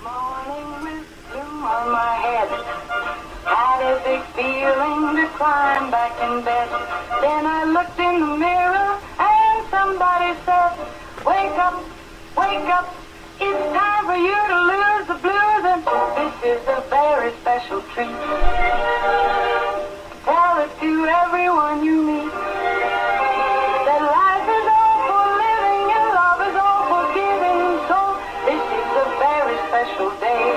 Morning wisdom on my head. Had a big feeling to climb back in bed. Then I looked in the mirror and somebody said, wake up, wake up. It's time for you to lose the blues, and this is a very special treat. Tell it to everyone you meet that life is all for living and love is all for giving. So this is a very special day.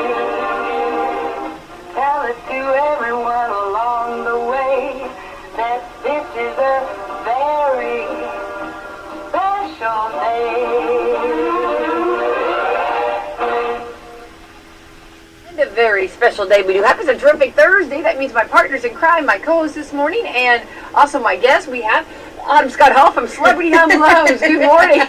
Tell it to everyone along the way that this is a very special day. A very special day we do have. It's a terrific Thursday. That means my partners in crime, my co-host this morning, and also my guest. We have Autumn Scott Hall from Celebrity Home Loans. Good morning.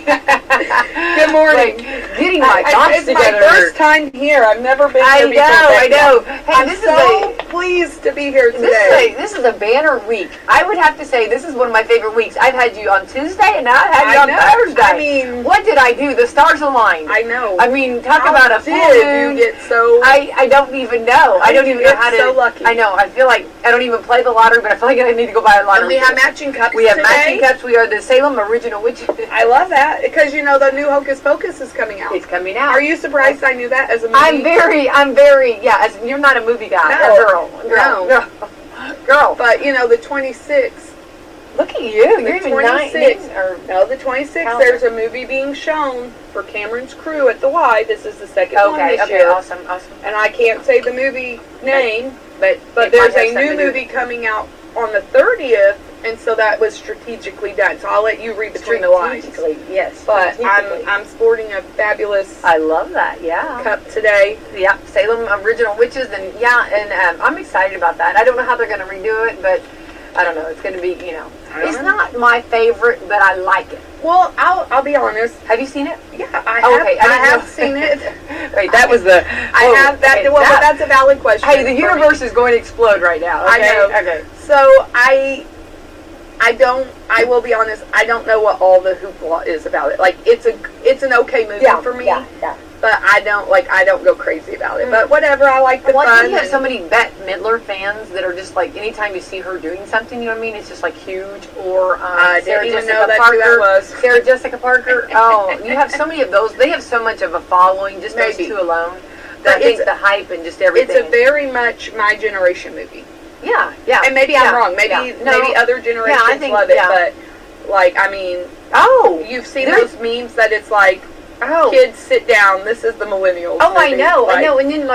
Good morning. Getting my thoughts it's together. my first time here. I've never been here before. I know. Hey, I'm this so is pleased to be here today. This is a banner week. I would have to say this is one of my favorite weeks. I've had you on Tuesday, and now I've had you on Thursday. I mean, what did I do? The stars aligned. I know. I mean, talk How about a full moon. You get so? I don't even know. I don't even know how to. So lucky. I know. I feel like I don't even play the lottery, but I feel like I need to go buy a lottery. And we have matching cups. We have today. matching cups. We are the Wslm Original Witches. I love that because you know the new Hocus Pocus is coming out. It's coming out. Are you surprised I knew that as a movie? I'm very. Yeah, as you're not a movie guy. No. Girl. But you know the 26th. Look at you. You're even 26th. Or The 26th. There's a movie being shown for Cameron's Crew at the Y. This is the second one this year. Awesome. And I can't say the movie name, but it there's might a have something new to do- movie coming out on the 30th, and so that was strategically done. So I'll let you read between the lines. Strategically, yes. But strategically. I'm sporting a fabulous I love that. Yeah. cup today. Yeah, Salem Original Witches, and I'm excited about that. I don't know how they're going to redo it, but I don't know. It's going to be, it's not my favorite, but I like it. Well, I'll be honest. Have you seen it? Yeah, I have. Okay, I have seen it. Wait, that was the. I have that. Okay, Well, but that's a valid question. Hey, the universe is going to explode right now. Okay? I know. Okay. So I will be honest, I don't know what all the hoopla is about it. Like it's an okay movie for me. Yeah. But I don't go crazy about it. But whatever, I like the fun. You have so many Bette Midler fans that are just like, anytime you see her doing something, you know what I mean? It's just like huge. Or I Sarah didn't even Jessica know that's Parker. who that was. Sarah Jessica Parker. Oh, you have so many of those. They have so much of a following, just those two alone. That I think the hype and just everything. It's a very much my generation movie. Yeah. And maybe I'm wrong. Maybe other generations love it. But like, I mean, you've seen those memes that it's like, kids sit down. This is the millennials. Oh, movie. I know. And then and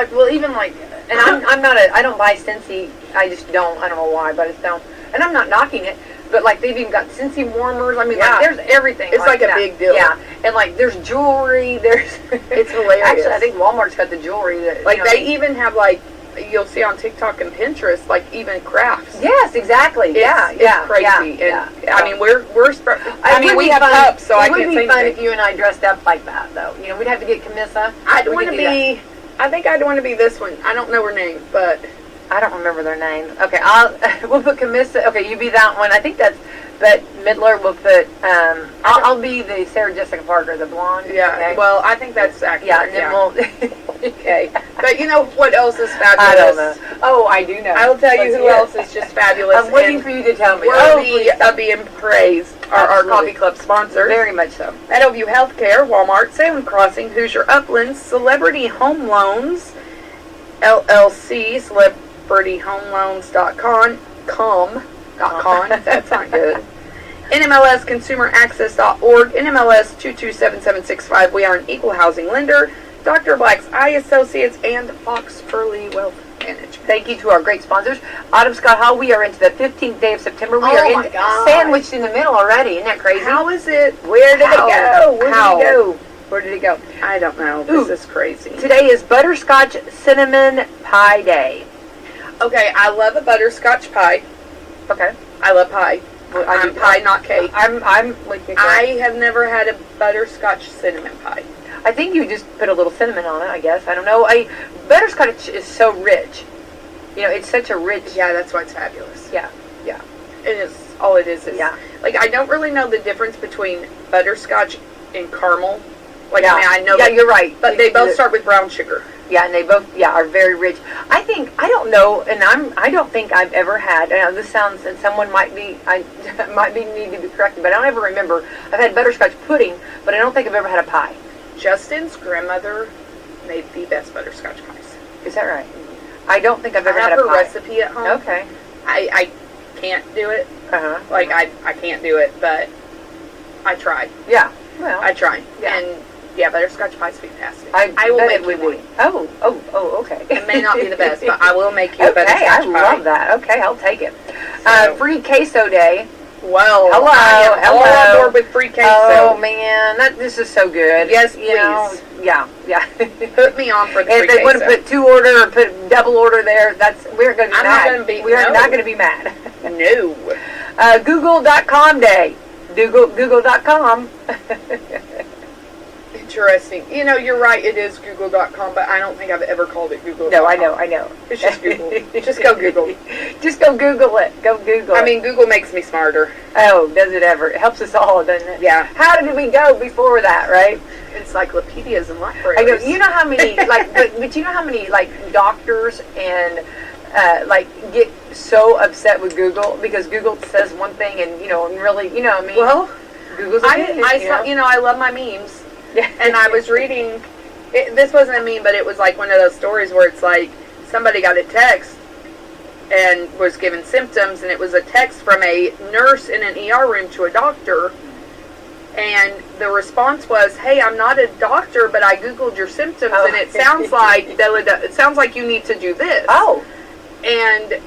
I don't buy Scentsy. I just don't. I don't know why, but I just don't. And I'm not knocking it. But like they've even got Scentsy warmers. I mean, there's everything. It's like a big deal. Yeah, and like there's jewelry. It's hilarious. Actually, I think Walmart's got the jewelry that they even have like. You'll see on TikTok and Pinterest, like even crafts. Yes, exactly. It's crazy. I mean, we have cups, so I can't say anything. It would be fun if you and I dressed up like that, though. We'd have to get Camissa. I think I'd want to be this one. I don't know her name, but I don't remember their names. Okay, we'll put Camissa. Okay, you be that one. I think that's Bette Midler. We'll put. I'll be the Sarah Jessica Parker, the blonde. Yeah. Okay? Well, I think that's accurate. Yeah, and then we'll. Okay. But you know what else is fabulous? I don't know. Oh, I do know. I'll tell you who else is just fabulous. I'm waiting for you to tell me. Worthy of being praised are our Coffee Club sponsors. Very much so. Meadowview Healthcare, Walmart, Salem Crossing, Hoosier Uplands, Celebrity Home Loans, LLC, CelebrityHomeLoans.com. That's not good. NMLS ConsumerAccess.org, NMLS 227765. We are an equal housing lender. Dr. Black's Eye Associates, and Fox Early Wealth Management. Thank you to our great sponsors. Autumn Scott Hall, we are into the 15th day of September. We are sandwiched in the middle already. Isn't that crazy? How is it? Where did it go? Where did it go? I don't know. This is crazy. Today is Butterscotch Cinnamon Pie Day. Okay, I love a butterscotch pie. Okay. I love pie. I'm pie, not cake. I'm with you. I have never had a butterscotch cinnamon pie. I think you just put a little cinnamon on it, I guess. I don't know. Butterscotch is so rich. It's such a rich... Yeah, that's why it's fabulous. Yeah. It is. All it is. Like, I don't really know the difference between butterscotch and caramel. Like, I mean, I know you're right. But they both start with brown sugar. Yeah, and they both are very rich. I don't know, and I don't think I've ever had. I know this sounds, and someone might be need to be corrected, but I don't ever remember. I've had butterscotch pudding, but I don't think I've ever had a pie. Justin's grandmother made the best butterscotch pies. Is that right? I don't think I've ever had a I have pie. her recipe at home. Okay. I can't do it. Like I can't do it, but I try. Yeah. Well, I try. Yeah. And yeah, butterscotch pie's fantastic. I will bet make it would you be. one. Oh, okay. It may not be the best, but I will make you a Okay, butterscotch I pie. love that. Okay, I'll take it. So- Free queso day. Well, Hello, I am all hello. on board with free queso. Oh man, this is so good. Yes, You know, please. yeah. Put me on for the If free they queso. want to put 2 order or put double order there, we're going to be I'm mad. not gonna be- we are no. not going to be mad. No. Google.com day. Google.com. Interesting. You know, you're right, it is Google.com, but I don't think I've ever called it Google.com. No, I know. It's just Google. Just go Google. Just go Google it. Go Google it. I mean, Google makes me smarter. Oh, does it ever? It helps us all, doesn't it? Yeah. How did we go before that, right? Encyclopedias and libraries. I go, you know how many, but you know how many, doctors and, get so upset with Google because Google says one thing and, and really, what I mean? Well, Google's I love my memes. And I was reading, this wasn't a meme, but it was like one of those stories where it's like somebody got a text and was given symptoms, and it was a text from a nurse in an ER room to a doctor, and the response was, "Hey, I'm not a doctor, but I Googled your symptoms, and it sounds like you need to do this." Oh. And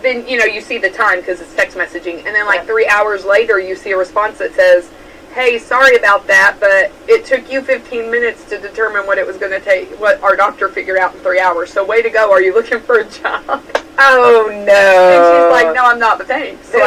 then, you see the time because it's text messaging, and then 3 hours later you see a response that says, "Hey, sorry about that, but it took you 15 minutes to determine what it was going to take, what our doctor figured out in 3 hours. So way to go. Are you looking for a job?" Oh, no. And she's like, "No, I'm not, but thanks." So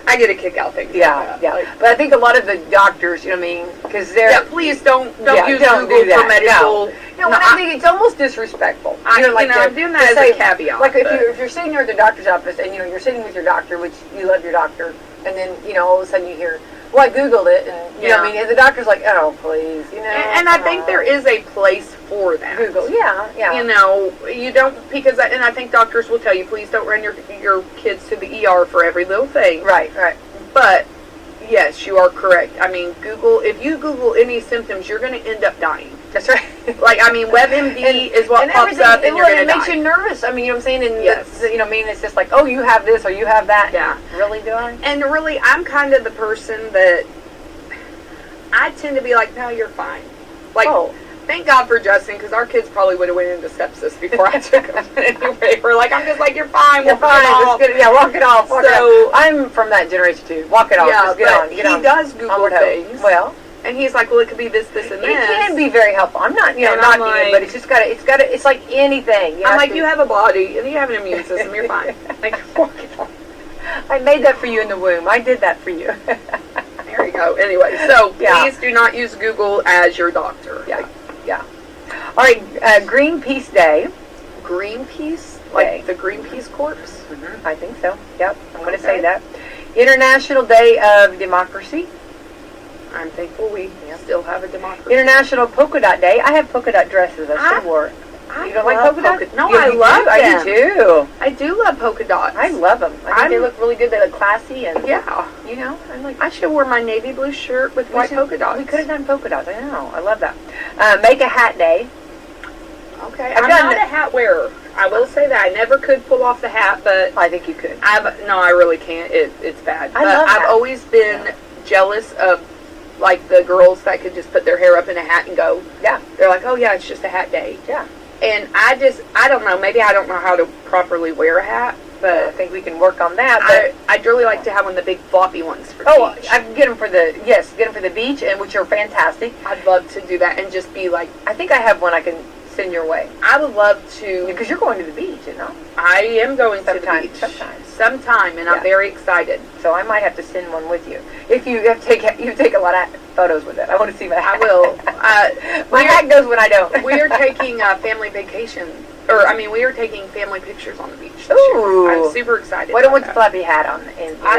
I get a kick out of things. Yeah. But I think a lot of the doctors, because they're... Yeah, please don't use don't Google do that. for medical... I think it's almost disrespectful. I'm doing that as a caveat. Like if you're sitting here at the doctor's office and, you're sitting with your doctor, which you love your doctor, and then, all of a sudden you hear, well, I Googled it, and, you know what I mean? And the doctor's like, oh, please, And I think there is a place for that. Google, yeah. You don't, and I think doctors will tell you, please don't run your kids to the ER for every little thing. Right. But, yes, you are correct. I mean, if you Google any symptoms, you're going to end up dying. That's right. WebMD is what pops up, and you're going to die. It makes you nervous. I mean, you know what I'm saying? And yes. It's just like, oh, you have this or you have that. Yeah. Really, do I? And really, I'm kind of the person that I tend to be like, no, you're fine. Thank God for Justin, because our kids probably would have went into sepsis before I took them. Anyway, I'm just like, you're fine. You're fine. Walk it off. I'm from that generation too. Walk it off. Yeah, just get on. Get on. He does Google things. Well. And he's like, well, it could be this, this, and this. It can be very helpful. I'm not, knocking it, but it's just it's like anything. You have a body, and you have an immune system, you're fine. Walk it off. I made that for you in the womb. I did that for you. There you go. Anyway, so please do not use Google as your doctor. Yeah. All right, Greenpeace Day. Greenpeace? Like the Greenpeace Corps? Mm-hmm. I think so. Yep, I'm going to say that. International Day of Democracy. I'm thankful we still have a democracy. International Polka Dot Day. I have polka dot dresses. I still wore. You don't like polka dots? No, I love them. I do too. I do love polka dots. I love them. I think they look really good. They look classy and I'm like, I should have worn my navy blue shirt with white polka dots. We could have done polka dots. I know. I love that. Make a hat day. Okay, I'm not a hat wearer. I will say that I never could pull off the hat, but I think you could. I really can't. It's bad. I've always been jealous of the girls that could just put their hair up in a hat and go. Yeah. They're like, oh yeah, it's just a hat day. Yeah. And I don't know, maybe I don't know how to properly wear a hat, but I think we can work on that. But I'd really like to have one of the big floppy ones for the beach. I can get them for the beach, and which are fantastic. I'd love to do that and just be like, I think I have one I can send your way. I would love to, because you're going to the beach, I am going to the beach sometime, and I'm very excited. So I might have to send one with you. If you take a lot of photos with it, I want to see my hat. I will. My hat goes when I don't. We are taking a family vacation, we are taking family pictures on the beach this year. I'm super excited. Why don't we put the flappy hat on?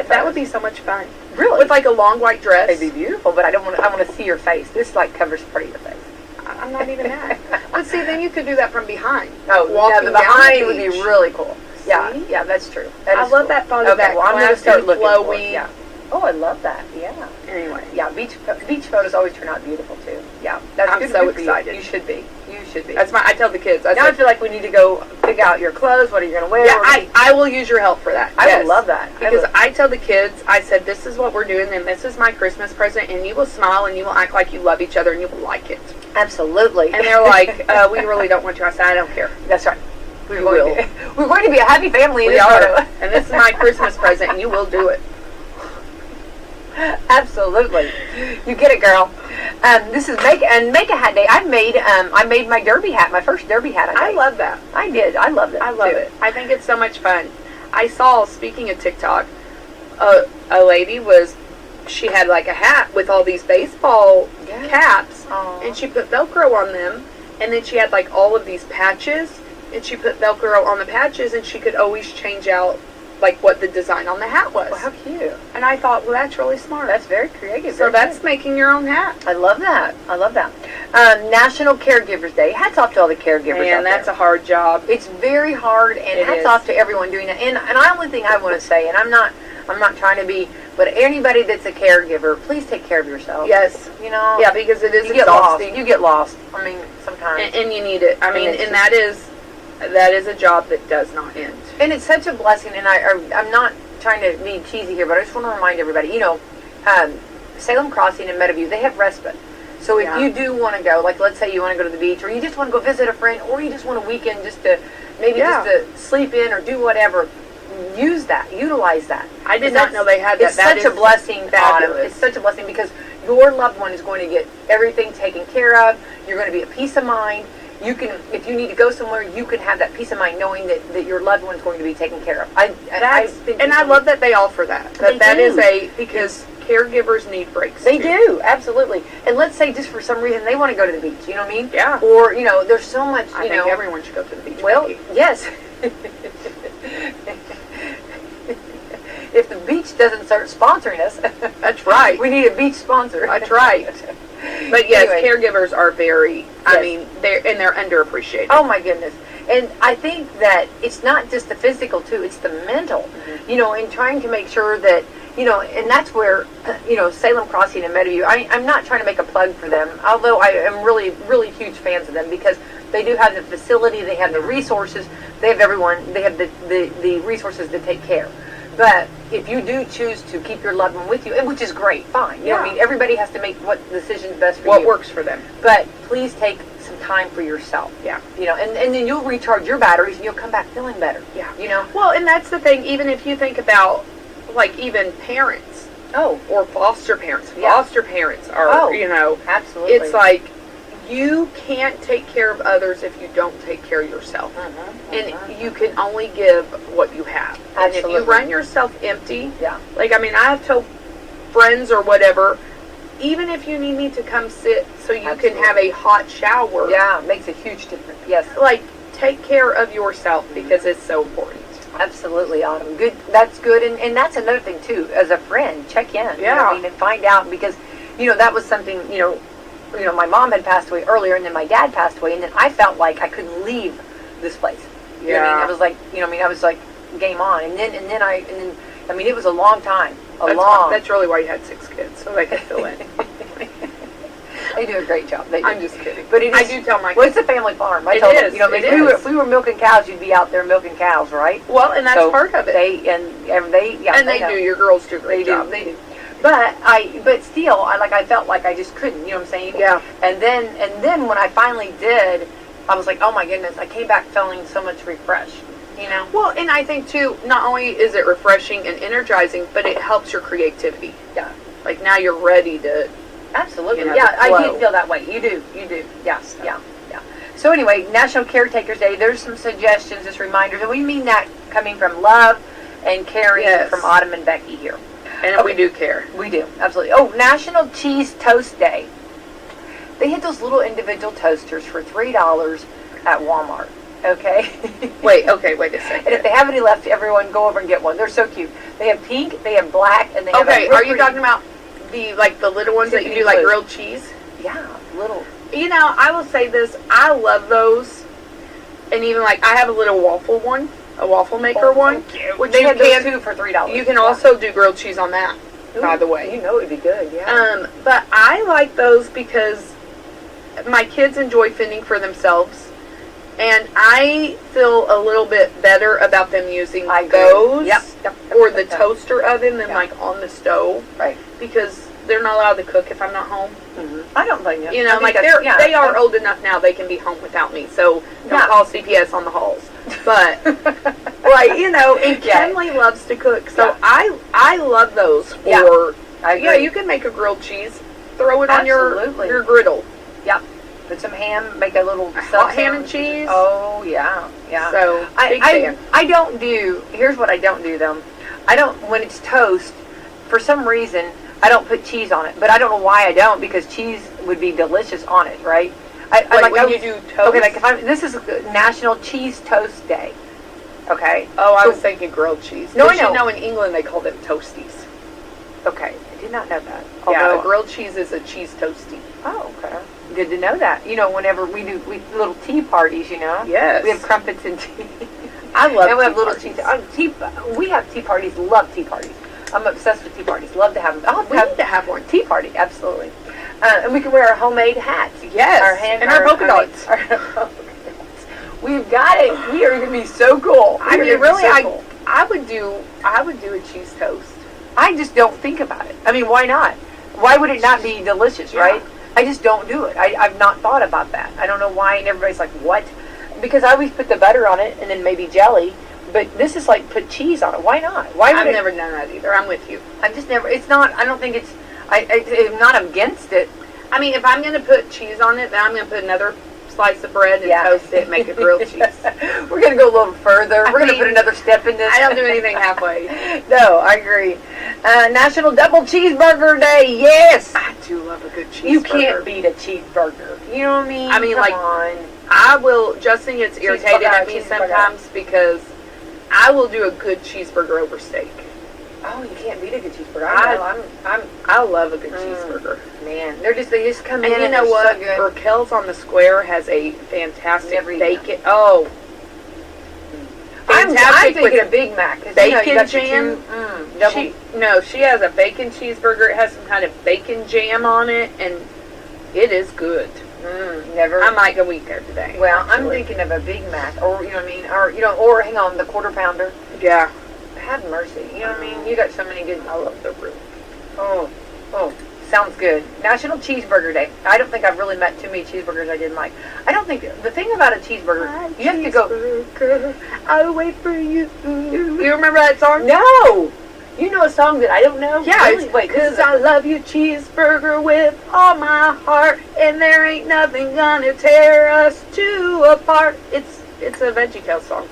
That would be so much fun. Really? With a long white dress. It'd be beautiful, but I want to see your face. This covers part of your face. I'm not even mad. But see, then you could do that from behind. Oh, walking yeah, the down behind the would be beach. really cool. Yeah, See? yeah, that's true. I love that thought of that I'm gonna classy, start looking for it. flowy. Yeah. Oh, I love that. Yeah. Anyway, Yeah, beach photos always turn out beautiful too. Yeah, that's I'm good. so Good for you. excited. You should be. You should be. I tell the kids. I Now I said, feel like we need to go pick out your clothes. What are you going to wear? yeah, I will use your help for that. I Yes. would love that. Because I tell the kids, I said, this is what we're doing, and this is my Christmas present, and you will smile, and you will act like you love each other, and you will like it. Absolutely. And they're like, we really don't want to. I said, I don't care. That's right. We will. We're going to be a happy family. In We this are. photo. And this is my Christmas present, and you will do it. Absolutely. You get it, girl. This is make a hat day. I made my derby hat, my first derby hat. I love that. I did. I loved it. I love too. it. I think it's so much fun. I saw, speaking of TikTok, a lady she had like a hat with all these baseball Yeah. caps, Aw. and she put Velcro on them, and then she had like all of these patches, and she put Velcro on the patches, and she could always change out like what the design on the hat was. Well, how cute. And I thought, well, that's really smart. That's very creative. So very that's good. making your own hat. I love that. I love that. National Caregivers Day. Hats off to all the caregivers Man, out that's there. a hard job. It's very hard, and It hats is. off to everyone doing that. And the only thing I want to say, and I'm not trying to be, but anybody that's a caregiver, please take care of yourself. Yes. You know. Yeah, because it is You get lost. exhausting. You get lost. I mean, sometimes. And you need it. I mean, it's and that is a job that does not end. And it's such a blessing, and I'm not trying to be cheesy here, but I just want to remind everybody, Salem Crossing and Meadowview, they have respite. So if Yeah. you do want to go, like let's say you want to go to the beach, or you just want to go visit a friend, or you just want a weekend just to Yeah. just to sleep in or do whatever, utilize that. I did And not know they had that. It's That such a is blessing, Autumn. fabulous. It's such a blessing because your loved one is going to get everything taken care of. You're going to be at peace of mind. You can, if you need to go somewhere, you can have that peace of mind knowing that your loved one is going to be taken care of. I think And I love that they offer that. They That do. is because caregivers need breaks. They too. do, absolutely. And let's say just for some reason they want to go to the beach, you know what I mean? Yeah. Or, there's so much, I think everyone should go to the beach. well, Becky. yes. If the beach doesn't start sponsoring us, That's right. we need a beach sponsor. That's right. But yes, Anyway. caregivers are very. I Yes. mean, they're underappreciated. Oh my goodness. And I think that it's not just the physical too, it's the mental, in trying to make sure that, and that's where, Salem Crossing and Meadowview, I'm not trying to make a plug for them, although I am really, really huge fans of them because they do have the facility, they have the resources, they have everyone, they have the resources to take care. But if you do choose to keep your loved one with you, and which is great, fine. You know what I Yeah. mean? Everybody has to make what decision's best for What you. works for them? But please take some time for yourself. Yeah. And then you'll recharge your batteries and you'll come back feeling better. Yeah. Well, and that's the thing. Even if you think about, like, even parents Oh, or foster parents. Yeah. Foster parents are, Oh. absolutely. it's like you can't take care of others if you don't take care of yourself. And you can only give what you have. And if Absolutely. you run yourself empty, Yeah. like, I mean, I have told friends or whatever, even if you need me to come sit so you Absolutely. can have a hot shower, Yeah, it makes a huge difference. Yes, like, take care of yourself because it's so important. absolutely, Autumn. Good. That's good. And that's another thing too. As a friend, check in. You know what I mean, and find out because, that was something. My mom had passed away earlier, and then my dad passed away, and then I felt like I couldn't leave this place. You know what I mean? I was like, I was like, game on. And then it was a long time. That's really why you had 6 kids, so they could fill in. They do a great job. They do. I'm just kidding. But it is, I do tell my well, kids. it's a family farm. I It told is. them, It if is. we were milking cows, you'd be out there milking cows, right? Well, and that's So part of it. They do. Your girls do a great job. They do. But still, I felt like I just couldn't. You know what I'm saying? Yeah. And then when I finally did, I was like, oh my goodness! I came back feeling so much refreshed. Well, and I think too, not only is it refreshing and energizing, but it helps your creativity. Yeah. Like now you're ready to. Absolutely. to Yeah, I flow. did feel that way. You do. Yes. Yeah. So anyway, National Caretakers Day. There's some suggestions, just reminders, and we mean that coming from love and caring Yes. from Autumn and Becky here. And Okay. we do care. We do, absolutely. Oh, National Cheese Toast Day. They had those little individual toasters for $3 at Walmart. Okay. Wait a second. And if they have any left, everyone go over and get one. They're so cute. They have pink, they have black, and they have. Okay, a real are you pretty- talking about the little ones that you do Tiffany like blue. grilled cheese? Yeah, little. You know, I will say this. I love those. And even like, I have a little waffle one. A waffle maker one. Which they had those two for $3. You can also do grilled cheese on that, by the way. You know it'd be good, yeah. But I like those because my kids enjoy fending for themselves. And I feel a little bit better about them using those or the toaster oven than like on the stove. Right. Because they're not allowed to cook if I'm not home. Mm-hmm. I don't blame you. You know, like they are old enough now they can be home without me. So don't call CPS on the halls. But like, you know, and Kenley loves to cook. So I love those for you can make a grilled cheese. Throw it on your griddle. Yep. Put some ham, make a little hot ham and cheese. Oh yeah. So I don't do. Here's what I don't do though. I don't, when it's toast, for some reason I don't put cheese on it. But I don't know why I don't, because cheese would be delicious on it, right? You do toast. Okay, like this is National Cheese Toast Day. Okay. Oh, I was thinking grilled cheese. No, I know. You know, in England they call them toasties. Okay, I did not know that. Yeah, a grilled cheese is a cheese toastie. Oh, okay. Good to know that. You know, whenever we do little tea parties, you know. Yes. We have crumpets and tea. I love. And we have little cheese. We have tea parties. Love tea parties. I'm obsessed with tea parties. Love to have them. We need to have one. Tea party, absolutely. And we can wear our homemade hats. Yes. Our polka dots. We've got it. We are going to be so cool. I mean, really, I would do a cheese toast. I just don't think about it. I mean, why not? Why would it not be delicious, right? I just don't do it. I've not thought about that. I don't know why, and everybody's like, what? Because I always put the butter on it and then maybe jelly. But this is like put cheese on it. Why not? Why would I've never done that either. I'm with you. I've just never. It's not. I don't think it's. I'm not against it. I mean, if I'm going to put cheese on it, then I'm going to put another slice of bread and toast it and make a grilled cheese. We're going to go a little further. We're going to put another step in this. I don't do anything halfway. No, I agree. National Double Cheeseburger Day. Yes. I do love a good cheeseburger. You can't beat a cheeseburger. You know what I mean? I mean, Come on. I will. Justin gets irritated at me sometimes because I will do a good cheeseburger over steak. Oh, you can't beat a good cheeseburger. I love a good cheeseburger. Man, they just come in. And you know what? So Raquel's on the Square has a fantastic bacon. Oh, fantastic I'm thinking a Big Mac. Bacon jam. She has a bacon cheeseburger. It has some kind of bacon jam on it, and it is good. Never. I might go eat there today. Well, I'm thinking of a Big Mac, or you know what I mean, or hang on, the Quarter Pounder. Yeah. Have mercy. You know what I mean? You got so many good. I love the roux. Oh, sounds good. National Cheeseburger Day. I don't think I've really met too many cheeseburgers I didn't like. I don't think the thing about a cheeseburger, you have to go. I'll wait for you. You remember that song? No. You know a song that I don't know? Yeah. Really? Wait, because I love you, cheeseburger, with all my heart, and there ain't nothing gonna tear us two apart. It's a VeggieTales song.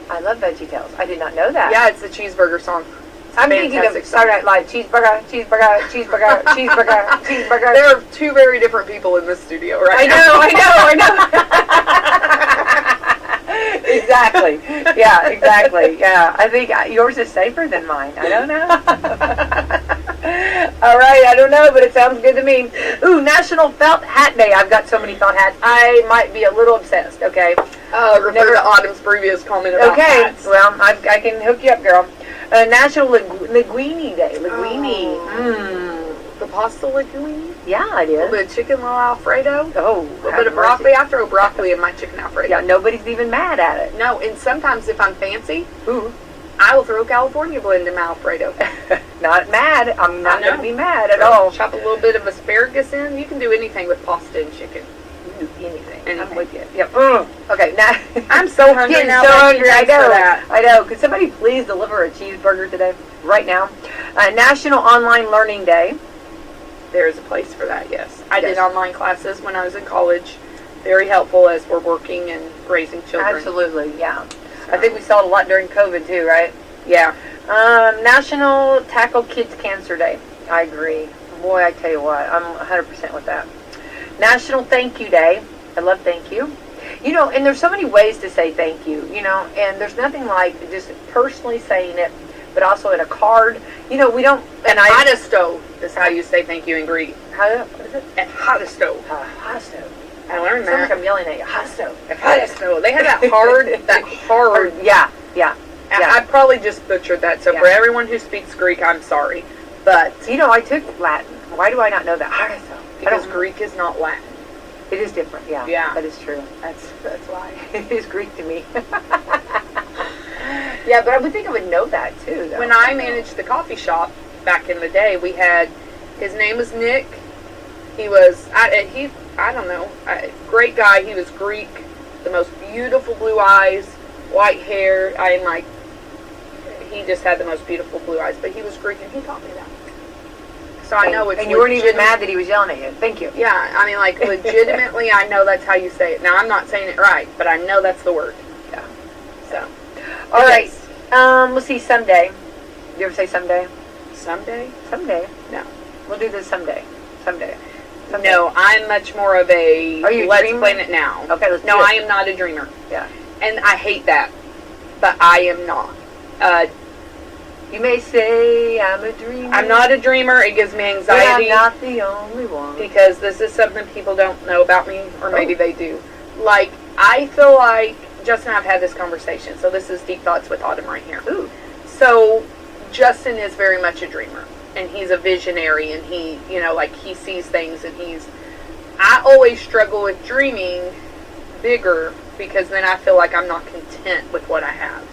I love VeggieTales. I did not know that. Yeah, it's a cheeseburger song. I'm thinking of Saturday Night Live. Cheeseburger, cheeseburger, cheeseburger, cheeseburger, cheeseburger. There are two very different people in this studio right now. I know. Exactly. Yeah, exactly. Yeah, I think yours is safer than mine. I don't know. All right, I don't know, but it sounds good to me. Ooh, National Felt Hat Day. I've got so many felt hats. I might be a little obsessed, okay? Refer to Autumn's previous comment about hats. Well, I can hook you up, girl. National Linguine Day. Linguine. The pasta linguine? Yeah, I did. A little bit of chicken Alfredo. Oh, a little bit of broccoli. I throw broccoli in my chicken Alfredo. Yeah, nobody's even mad at it. No, and sometimes if I'm fancy, I will throw California blend in my Alfredo. Not mad. I'm not going to be mad at all. Chop a little bit of asparagus in. You can do anything with pasta and chicken. You can do anything. I'm with you. Yep. Okay, now I'm so hungry now. So hungry. I know. Could somebody please deliver a cheeseburger today? Right now. National Online Learning Day. There is a place for that, yes. I did online classes when I was in college. Very helpful as we're working and raising children. Absolutely, yeah. So. I think we saw it a lot during COVID too, right? Yeah. National Tackle Kids Cancer Day. I agree. Boy, I tell you what, I'm 100% with that. National Thank You Day. I love thank you. You know, and there's so many ways to say thank you, you know, and there's nothing like just personally saying it but also in a card. You know, we don't. And Hadasto is how you say thank you in Greek. What is it? Hadasto. Hasto. I learned Sounds like that. I'm yelling at you. Hasto. Hadasto. They have that hard. Yeah. Yeah. I probably just butchered that. So Yeah. for everyone who speaks Greek, I'm sorry. But You know, I took Latin. Why do I not know that? Hasto. because Greek is not Latin. It is different. Yeah. Yeah. That is true. That's why. It is Greek to me. Yeah, but I would think I would know that too, though. When I managed the coffee shop back in the day, we had, his name was Nick. He was, I don't know, great guy. He was Greek, the most beautiful blue eyes, white hair. He just had the most beautiful blue eyes, but he was Greek and he taught me that. So I know it's and you weren't even mad that he was yelling at you. Thank you. Yeah, I mean, like, legitimately, I know that's how you say it. Now, I'm not saying it right, but I know that's the word. Yeah. So. All right. We'll see someday. You ever say someday? Someday? Someday. No. We'll do this someday. Someday. No, I'm much more of a Are you a let's dreamer? plan it now. Okay, let's do No, it. I am not a dreamer. Yeah. And I hate that. But I am not. You may say I'm a dreamer. I'm not a dreamer. It gives me But anxiety. I'm not the only one. Because this is something people don't know about me, or maybe Oh. they do. Like, I feel like Justin and I've had this conversation, so this is Deep Thoughts with Autumn right here. Ooh. So, Justin is very much a dreamer, and he's a visionary, and he, you know, like, he sees things, and I always struggle with dreaming bigger, because then I feel like I'm not content with what I have.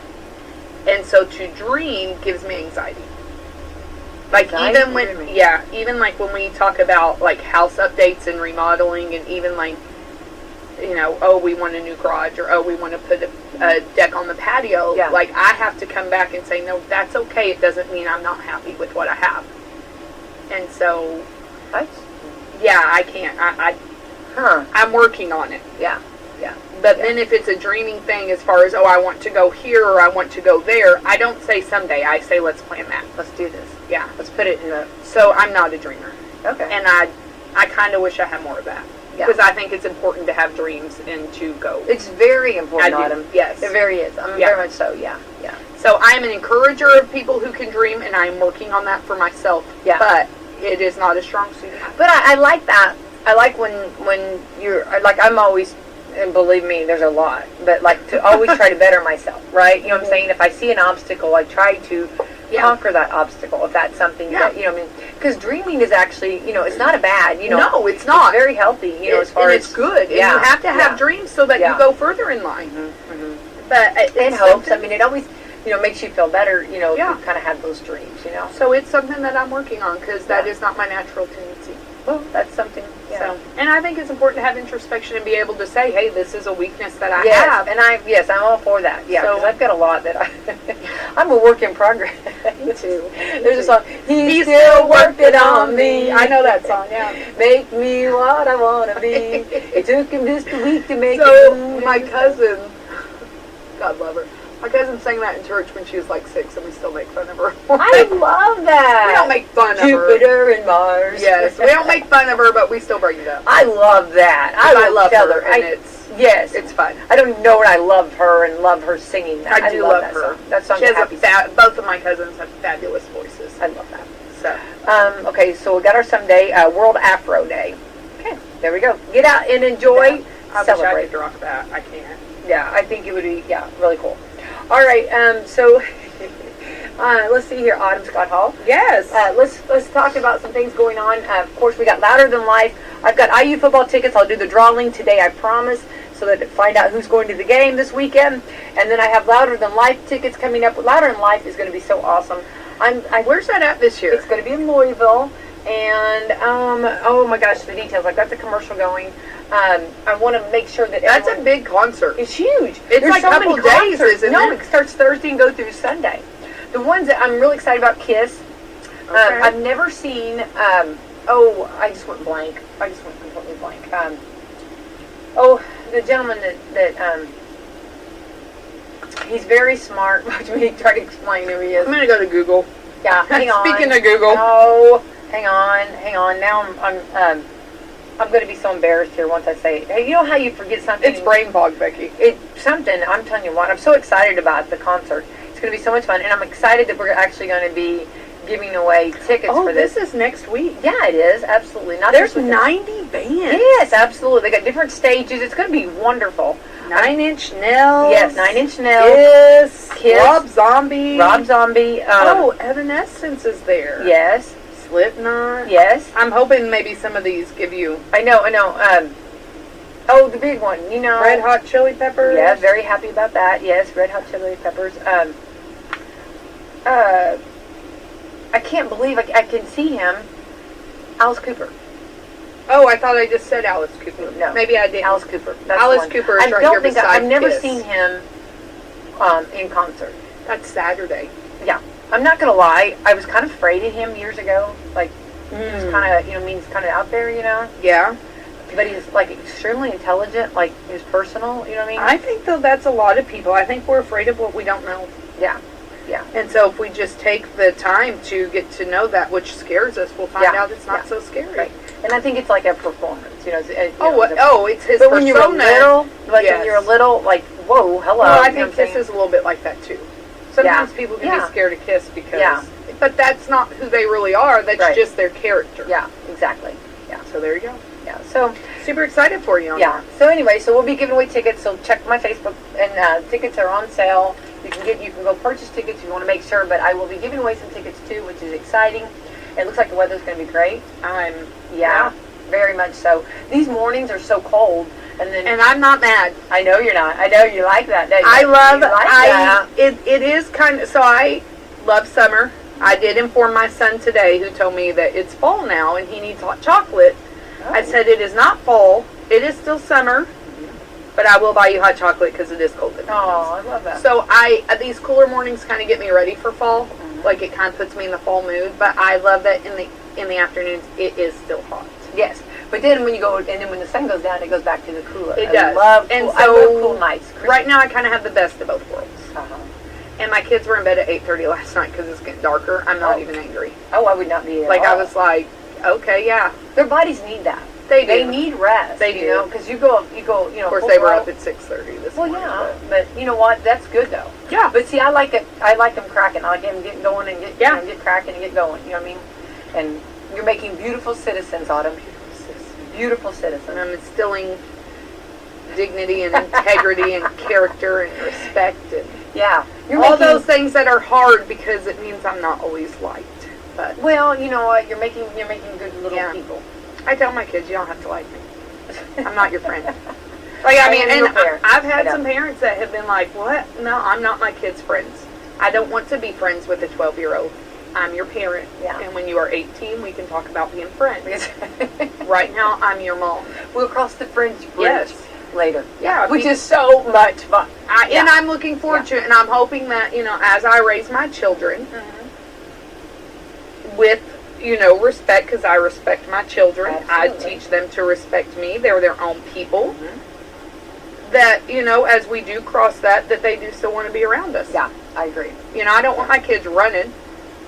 And so to dream gives me anxiety. Like, Anxiety even when, dreaming. even like when we talk about, like, house updates and remodeling, and even like, you know, oh, we want a new garage, or oh, we want to put a deck on the patio. Yeah. Like, I have to come back and say, no, that's okay. It doesn't mean I'm not happy with what I have. And so, yeah, I can't. I'm working on it. Yeah. Yeah. But then if it's a dreaming thing as far as, oh, I want to go here or I want to go there, I don't say someday. I say, let's plan that. Let's do this. Yeah. Let's put it in the. So I'm not a dreamer. Okay. And I kind of wish I had more of that. Yeah. Because I think it's important to have dreams and to go. It's very important, I do. Autumn. Yes. It very is. Very much so. Yeah. Yeah. So I am an encourager of people who can dream, and I am working on that for myself. Yeah. But it is not a strong suit. But I like that. I like when you're like, I'm always, and believe me, there's a lot, but like to always try to better myself, right? You know what I'm saying? If I see an obstacle, I try to conquer that obstacle. If that's something that, you know, I mean, because dreaming is actually, you know, it's not a bad, you know. No, it's not. It's very healthy, you know, as far and as. it's good. Yeah. And you have to have dreams so that you go further in life. But And hopes. I mean, it always, you know, makes you feel better, you know, if you kind of have those dreams, you know. So it's something that I'm working on, because that is not my natural tendency. Well, that's something. Yeah. So, and I think it's important to have introspection and be able to say, hey, this is a weakness that I Yes, have. and I'm all for that. Yeah, because So- I've got a lot that I'm a work in progress. Me too. There's a song. He still worked it on me. I know that song, yeah. Make me what I want to be. It took him just a week to make So, it. my cousin, God love her, my cousin sang that in church when she was like 6, and we still make fun of her. I love that. We don't make fun of her. Jupiter and Mars. Yes, we don't make fun of her, but we still bring it up. I love that. I love tell her, and it's fun. I don't even know what I love her and love her singing that. I do love that her. Song. That song's She a has happy song. both of my cousins have fabulous voices. I love that. So, Okay, so we got our someday, World Afro Day. Okay, there we go. Get out and enjoy, I wish I celebrate. could rock that. I can't. Yeah, I think it would be, really cool. All right, so let's see here, Autumn Scott Hall. Yes. Let's talk about some things going on. Of course, we got Louder Than Life. I've got IU football tickets. I'll do the drawing today, I promise, so that find out who's going to the game this weekend. And then I have Louder Than Life tickets coming up. Louder Than Life is going to be so awesome. Where's that at this year? It's going to be in Louisville. And, oh my gosh, the details. I've got the commercial going. I want to make sure that That's a big concert. It's huge. It's There's like so a couple many days, concerts. isn't No, it? it starts Thursday and goes through Sunday. The ones that I'm really excited about, Kiss. Okay. I've never seen, I just went blank. I just went completely blank. The gentleman that he's very smart. Watch me try to explain who he is. I'm going to go to Google. Yeah, hang on. Speaking of Google. No, hang on. Now I'm going to be so embarrassed here once I say it. Hey, you know how you forget something? It's brain fog, Becky. It's something. I'm telling you what. I'm so excited about the concert. It's going to be so much fun, and I'm excited that we're actually going to be giving away tickets for this. This is next week. Yeah, it is, absolutely. Not There's this 90 bands. Yes, absolutely. They got different stages. It's going to be wonderful. 9 Inch Nails. Yes, 9 Inch Nails. Kiss. Rob Zombie. Evanescence is there. Yes. Slipknot. Yes. I'm hoping maybe some of these give you... I know. The big one, Red Hot Chili Peppers. Yeah, very happy about that. Yes, Red Hot Chili Peppers. I can't believe I can see him. Alice Cooper. Oh, I thought I just said Alice Cooper. No. Maybe I did. Alice Cooper. That's Alice one. Cooper is right here beside I've never Kiss. seen him in concert. That's Saturday. Yeah. I'm not going to lie. I was kind of afraid of him years ago. Like, he was kind of, he's kind of out there, Yeah. But he's, like, extremely intelligent. Like, he's personal, you know what I mean? I think, though, that's a lot of people. I think we're afraid of what we don't know. Yeah. Yeah. And so if we just take the time to get to know that, which scares us, we'll find out it's not so scary. Right. And I think it's like a performance, it's his but persona. when you're little, when you're little, like, whoa, hello. Well, I think Kiss is a little bit like that, too. Sometimes people can be scared of Kiss because... Yeah. But that's not who they really are. That's just their character. Yeah, exactly. Yeah. So there you go. Yeah. So... Super excited for you on that. So anyway, we'll be giving away tickets, so check my Facebook, and tickets are on sale. You can go purchase tickets if you want to make sure, but I will be giving away some tickets too, which is exciting. It looks like the weather's going to be great. Very much so. These mornings are so cold, and I'm not mad. I know you're not. I know you like that. It is kind of, so I love summer. I did inform my son today, who told me that it's fall now and he needs hot chocolate. Oh. I said it is not fall. It is still summer. But I will buy you hot chocolate because it is cold. Oh, I love that. So these cooler mornings kind of get me ready for fall. Mm-hmm. Like it kind of puts me in the fall mood. But I love that in the afternoons it is still hot. Yes, but then when the sun goes down, it goes back to the cooler. It does. I love cool nights. Right now, I kind of have the best of both worlds. Uh-huh. And my kids were in bed at 8:30 last night because it's getting darker. I'm not even angry. Oh, I would not be. I was like, okay, yeah. Their bodies need that. They do. They need rest. They do. Because you go. Of course, they were up at 6:30 this morning. Well, yeah, but you know what? That's good though. Yeah. But see, I like it. I like them cracking. I like them getting going and get cracking and get going. You know what I mean? And you're making beautiful citizens, Autumn. Beautiful citizens. And I'm instilling dignity and integrity and character and respect and all those things that are hard because it means I'm not always liked. But well, you know what? You're making good little people. I tell my kids, you don't have to like me. I'm not your friend. I've had some parents that have been like, what? No, I'm not my kids' friends. I don't want to be friends with a 12-year-old. I'm your parent. Yeah. And when you are 18, we can talk about being friends. Right now, I'm your mom. We'll cross the friends bridge later. Yeah. Which is so much fun. And I'm looking forward to it. And I'm hoping that, as I raise my children, with, respect, because I respect my children. Absolutely. I teach them to respect me. They're their own people. Mm-hmm. That, as we do cross that they do still want to be around us. Yeah, I agree. I don't want my kids running.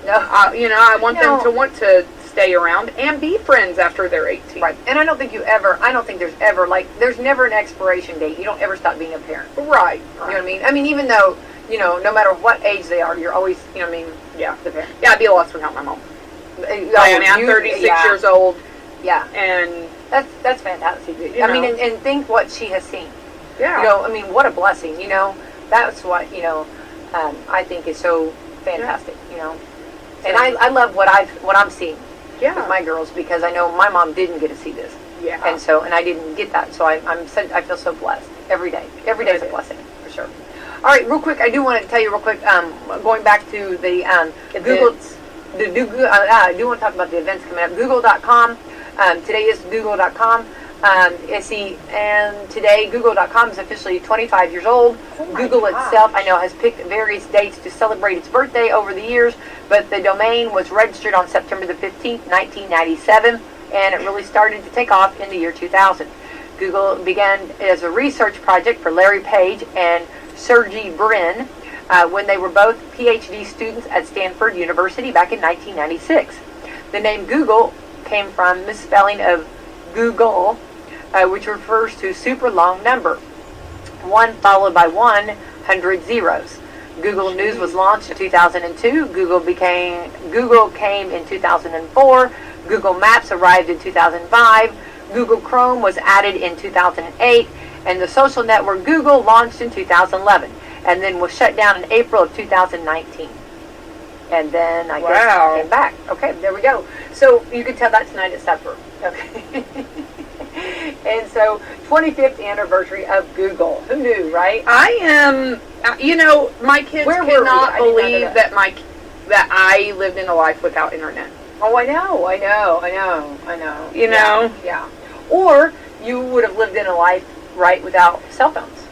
No. I want them to want to stay around and be friends after they're 18. Right. And I don't think there's never an expiration date. You don't ever stop being a parent. Right. You know what I mean? I mean, even though, no matter what age they are, you're always, the parent. Yeah, I'd be a loss without my mom. I'm 36 years old. Yeah. And that's fantastic. And think what she has seen. Yeah. What a blessing, That's what, I think is so fantastic, And I love what I'm seeing with my girls because I know my mom didn't get to see this. Yeah. And I didn't get that. So I feel so blessed every day. Every day is a blessing, for sure. All right, real quick, I do want to tell you real quick, going back to the Google, I do want to talk about the events coming up. Google.com. Today is Google.com. And today Google.com is officially 25 years old. Google itself, I know, has picked various dates to celebrate its birthday over the years, but the domain was registered on September the 15th, 1997, and it really started to take off in the year 2000. Google began as a research project for Larry Page and Sergey Brin when they were both PhD students at Stanford University back in 1996. The name Google came from misspelling of Google, which refers to super long number, 1 followed by 100 zeros. Google News was launched in 2002. Google came in 2004. Google Maps arrived in 2005. Google Chrome was added in 2008. And the social network Google launched in 2011. And then was shut down in April of 2019. And then I guess it came back. Okay, there we go. So you can tell that tonight at supper. Okay. And so, 25th anniversary of Google. Who knew, right? I am, my kids cannot believe that I lived in a life without internet. Oh, I know. You know? Yeah. Or you would have lived in a life, right, without cell phones.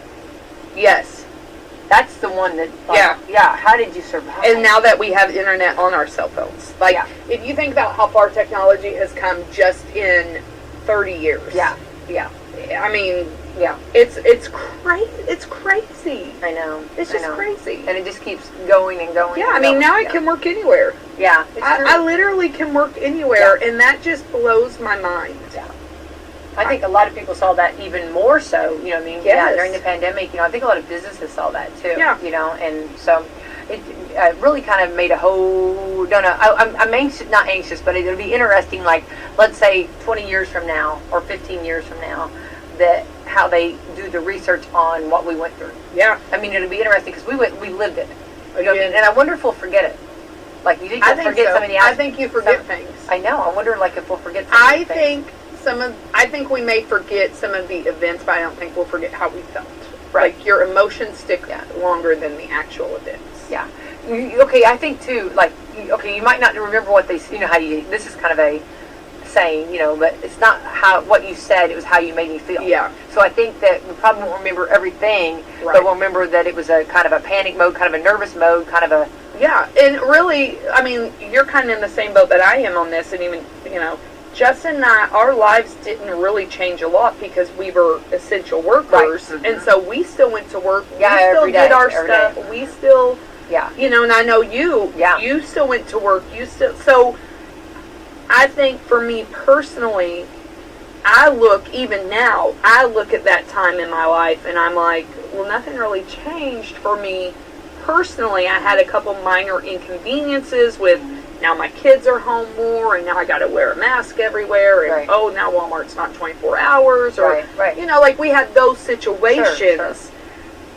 Yes. That's the one that, yeah, how did you survive? And now that we have internet on our cell phones. If you think about how far technology has come just in 30 years. Yeah. I mean, yeah. It's crazy. It's crazy. I know. It's just crazy. And it just keeps going and going. Yeah, I mean, now I can work anywhere. Yeah. I literally can work anywhere, and that just blows my mind. Yeah. I think a lot of people saw that even more so, you know what I mean? Yes. Yeah, during the pandemic, I think a lot of businesses saw that too. Yeah. And so it really kind of made a whole, I'm anxious, not anxious, but it'll be interesting, like, let's say 20 years from now or 15 years from now, that how they do the research on what we went through. Yeah. I mean, it'll be interesting because we lived it. You know what I mean? And I wonder if we'll forget it. Like, you think you'll forget some of the I think you forget things. I know. I wonder, like, if we'll forget some of the things. I think we may forget some of the events, but I don't think we'll forget how we felt. Right. Like, your emotions stick longer than the actual events. Yeah. Okay, I think, too, like, you might not remember what they, this is kind of a saying, but it's not what you said, it was how you made me feel. Yeah. So I think that we probably won't remember everything, but we'll remember that it was a kind of a panic mode, kind of a nervous mode, kind of a... Yeah, and really, I mean, you're kind of in the same boat that I am on this, and even, Justin and I, our lives didn't really change a lot because we were essential workers, right. Mm-hmm. And so we still went to work. Yeah, we still did our stuff. Day. We still, yeah, and I know you. Yeah. You still went to work. So I think for me personally, even now, I look at that time in my life and I'm like, well, nothing really changed for me personally. I had a couple minor inconveniences with. Now my kids are home more, and now I got to wear a mask everywhere, and now Walmart's not 24 hours, or right. Like we had those situations, sure.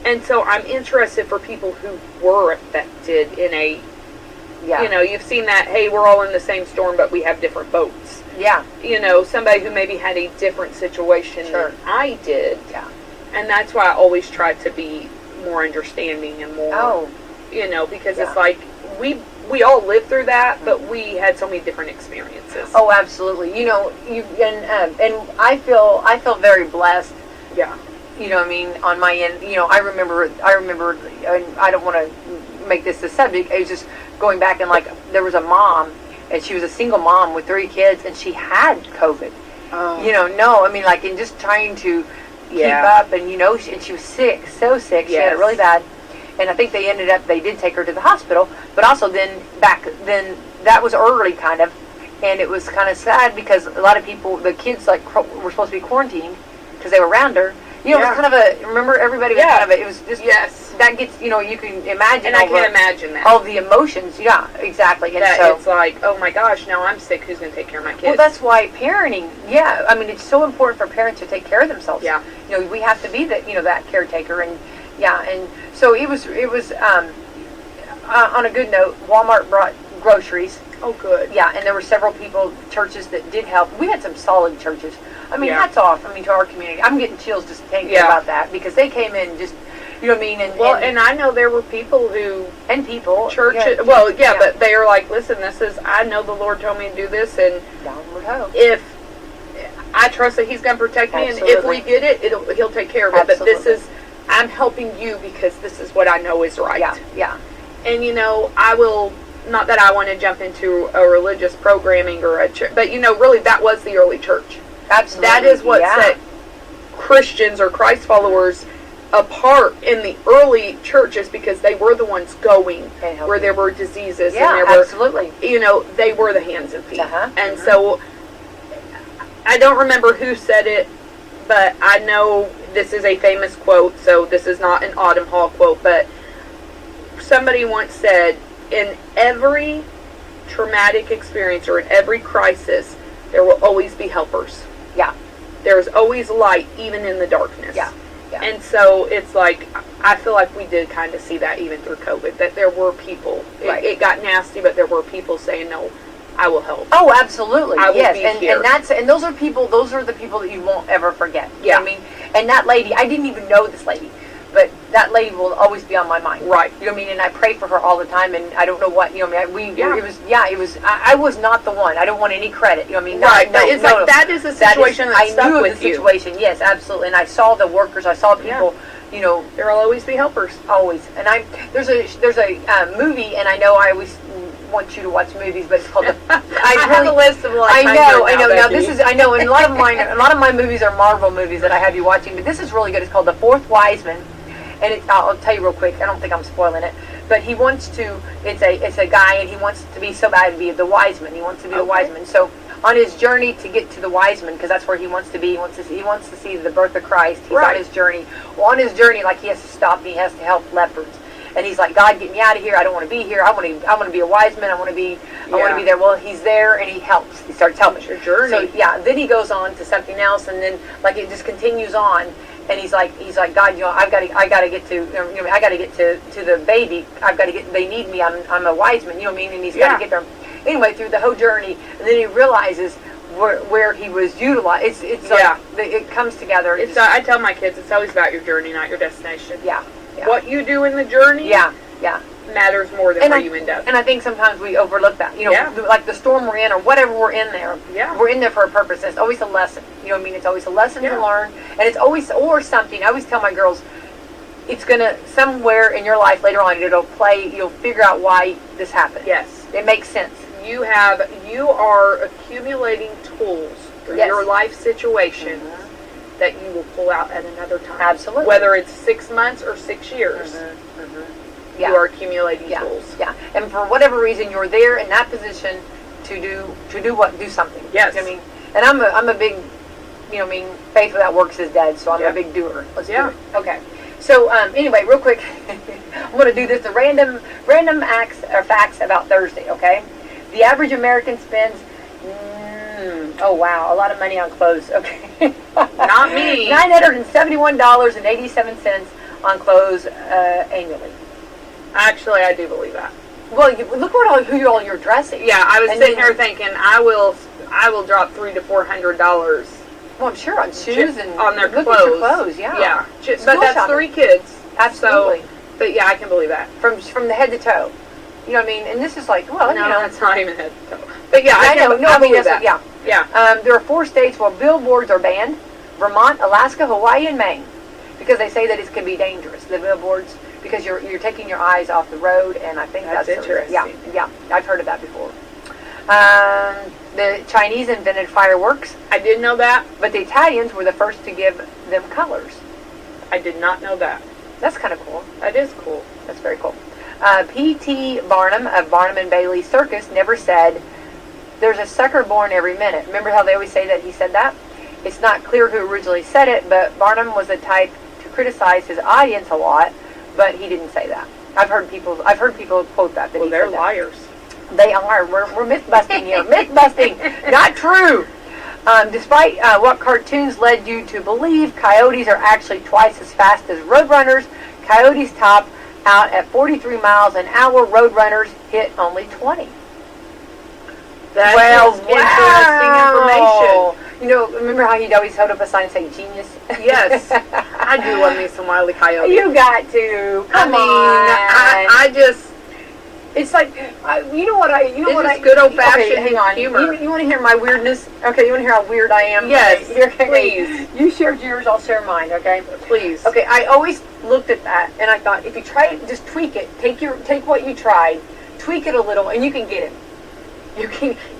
And so I'm interested for people who were affected in a, you've seen that. Hey, we're all in the same storm, but we have different boats. Yeah. Somebody who maybe had a different situation than I did. Yeah. And that's why I always try to be more understanding and more, because it's like we all lived through that, but we had so many different experiences. Oh, absolutely. And I feel very blessed. Yeah. I mean, on my end, I remember, and I don't want to make this the subject. It was just going back and, like, there was a mom, and she was a single mom with 3 kids, and she had COVID. And just trying to keep up, and and she was sick, so sick. She had it really bad. And I think they did take her to the hospital, but also then that was early kind of, and it was kind of sad because a lot of people, the kids were supposed to be quarantined because they were around her. It was kind of remember everybody was kind of it was just, that gets, you can imagine. And I can imagine that. All the emotions, exactly. And so it's like, oh my gosh, now I'm sick, who's going to take care of my kids? Well, that's why parenting, I mean, it's so important for parents to take care of themselves. Yeah. We have to be that caretaker, and and so it was on a good note, Walmart brought groceries. Oh, good. Yeah, and there were several churches that did help. We had some solid churches. I mean, hats off, to our community. I'm getting chills just thinking about that because they came in just, you know what I mean? And I know there were people who... And people. Churches... but they are like, listen, I know the Lord told me to do this, and downward hope. If I trust that He's going to protect me, and if we get it, He'll take care of it. Absolutely. But this is... I'm helping you because this is what I know is right. Yeah. And, I will, not that I want to jump into a religious programming or a church, but, really that was the early church. Absolutely. That is what set Christians or Christ followers apart in the early churches because they were the ones going where there were diseases. Yeah, and there were, absolutely. They were the hands and feet. Uh-huh. And so, I don't remember who said it, but I know this is a famous quote, so this is not an Autumn Hall quote, but somebody once said, in every traumatic experience or in every crisis, there will always be helpers. Yeah. There's always light, even in the darkness. Yeah. Yeah. And so it's like, I feel like we did kind of see that even through COVID, that there were people. Right. It got nasty, but there were people saying, no, I will help. Oh, absolutely. I will yes. be here. And those are the people that you won't ever forget. You know Yeah. what I mean? And that lady, I didn't even know this lady, but that lady will always be on my mind. Right. You know what I mean? And I pray for her all the time, and I don't know what, you know what I mean? Yeah. I was not the one. I don't want any credit. You know what I mean? Right. But it's like, that is a situation that I stuck knew with the you. situation. Yes, absolutely. And I saw the workers. I saw people, you know. There will always be helpers. Always. And there's a movie, and I know I always want you to watch movies, but it's called I have a list of like I know. Now Becky. and a lot of my movies are Marvel movies that I have you watching, but this is really good. It's called The Fourth Wiseman, and I'll tell you real quick. I don't think I'm spoiling it, but he wants to. It's a guy, and he wants to be so bad to be the wise man. He wants to be the wise man. So on his journey to get to the wise man, because that's where he wants to be. He wants to see the birth of Christ. He's on his journey. Well, on his journey, like, he has to stop. And he has to help lepers. And he's like, God, get me out of here. I don't want to be here. I want to be a wise man. I want to be there. Well, he's there, and he helps. He starts helping. Your journey. So then he goes on to something else, and then like it just continues on. And he's like, God, you know, I got to get to, you know, I got to get to the baby. They need me. I'm a wise man. You know what I mean? And he's got to get there. Anyway, through the whole journey, and then he realizes where he was utilized. It's like it comes together. I tell my kids, it's always about your journey, not your destination. Yeah. What you do in the journey matters more than where you end up. And I think sometimes we overlook that. You know, like the storm we're in or whatever we're in there. Yeah. We're in there for a purpose. It's always a lesson. You know what I mean? It's always a lesson to learn. And it's always, or something. I always tell my girls, it's going to, somewhere in your life later on, you'll figure out why this happened. Yes. It makes sense. You are accumulating tools for your life situations that you will pull out at another time. Absolutely. Whether it's 6 months or 6 years, you are accumulating tools. Yeah. And for whatever reason, you're there in that position to do something. Yes. You know what I mean? And I'm a big, you know what I mean, faith without works is dead, so I'm a big doer. Let's do it. Okay. So anyway, real quick, I'm going to do this. The random acts or facts about Thursday, okay? The average American spends, a lot of money on clothes. Okay. Not me. $971.87 on clothes annually. Actually, I do believe that. Well, look who all you're dressing. Yeah, I was sitting here thinking I will drop $300 to $400. Well, I'm sure on shoes and on their look clothes. At your clothes, yeah. Yeah, but that's shopping. 3 kids. Absolutely. So, but yeah, I can believe that. From the head to toe. You know what I mean? And this is like, well, no, you know, that's not even head to toe. But yeah, I believe that. Yeah. There are 4 states where billboards are banned: Vermont, Alaska, Hawaii, and Maine, because they say that it can be dangerous. The billboards, because you're taking your eyes off the road, and I think that's interesting. Yeah, I've heard of that before. The Chinese invented fireworks. I did know that, but the Italians were the first to give them colors. I did not know that. That's kind of cool. That is cool. That's very cool. P.T. Barnum of Barnum and Bailey Circus never said, "There's a sucker born every minute." Remember how they always say that he said that? It's not clear who originally said it, but Barnum was the type to criticize his audience a lot, but he didn't say that. I've heard people quote that. Well, they're liars. They are. We're myth-busting here. Myth-busting. Not true. Despite what cartoons led you to believe, coyotes are actually twice as fast as roadrunners. Coyotes top out at 43 miles an hour. Roadrunners hit only 20. That's interesting information. You know, remember how he'd always hold up a sign and say "genius"? Yes. I do love me some Wile E. Coyote. You got to. Come on. I just. It's like, you know what I good old-fashioned hang on. humor. You want to hear my weirdness? Okay, you want to hear how weird I am? Yes, okay. please. You shared yours, I'll share mine, okay? Please. Okay, I always looked at that, and I thought, if you try it, just tweak it. Take what you tried, tweak it a little, and you can get it.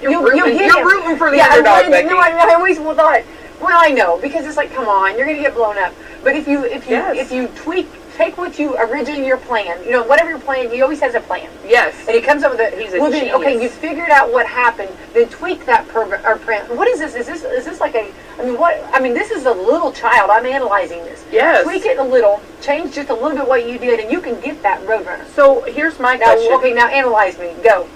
You're rooting for the underdog, Becky. No, I always thought, well, I know, because it's like, come on, you're going to get blown up. But if you tweak, take what you originally your plan. You know, whatever your plan, he always has a plan. Yes. And he comes up with He's a genius. Okay, you figured out what happened, then tweak that program or plan. What is this? Is this like a I mean, what? I mean, this is a little child. I'm analyzing this. Yes. Tweak it a little, change just a little bit what you did, and you can get that Roadrunner. So here's my Now, question. okay, now analyze me. Go.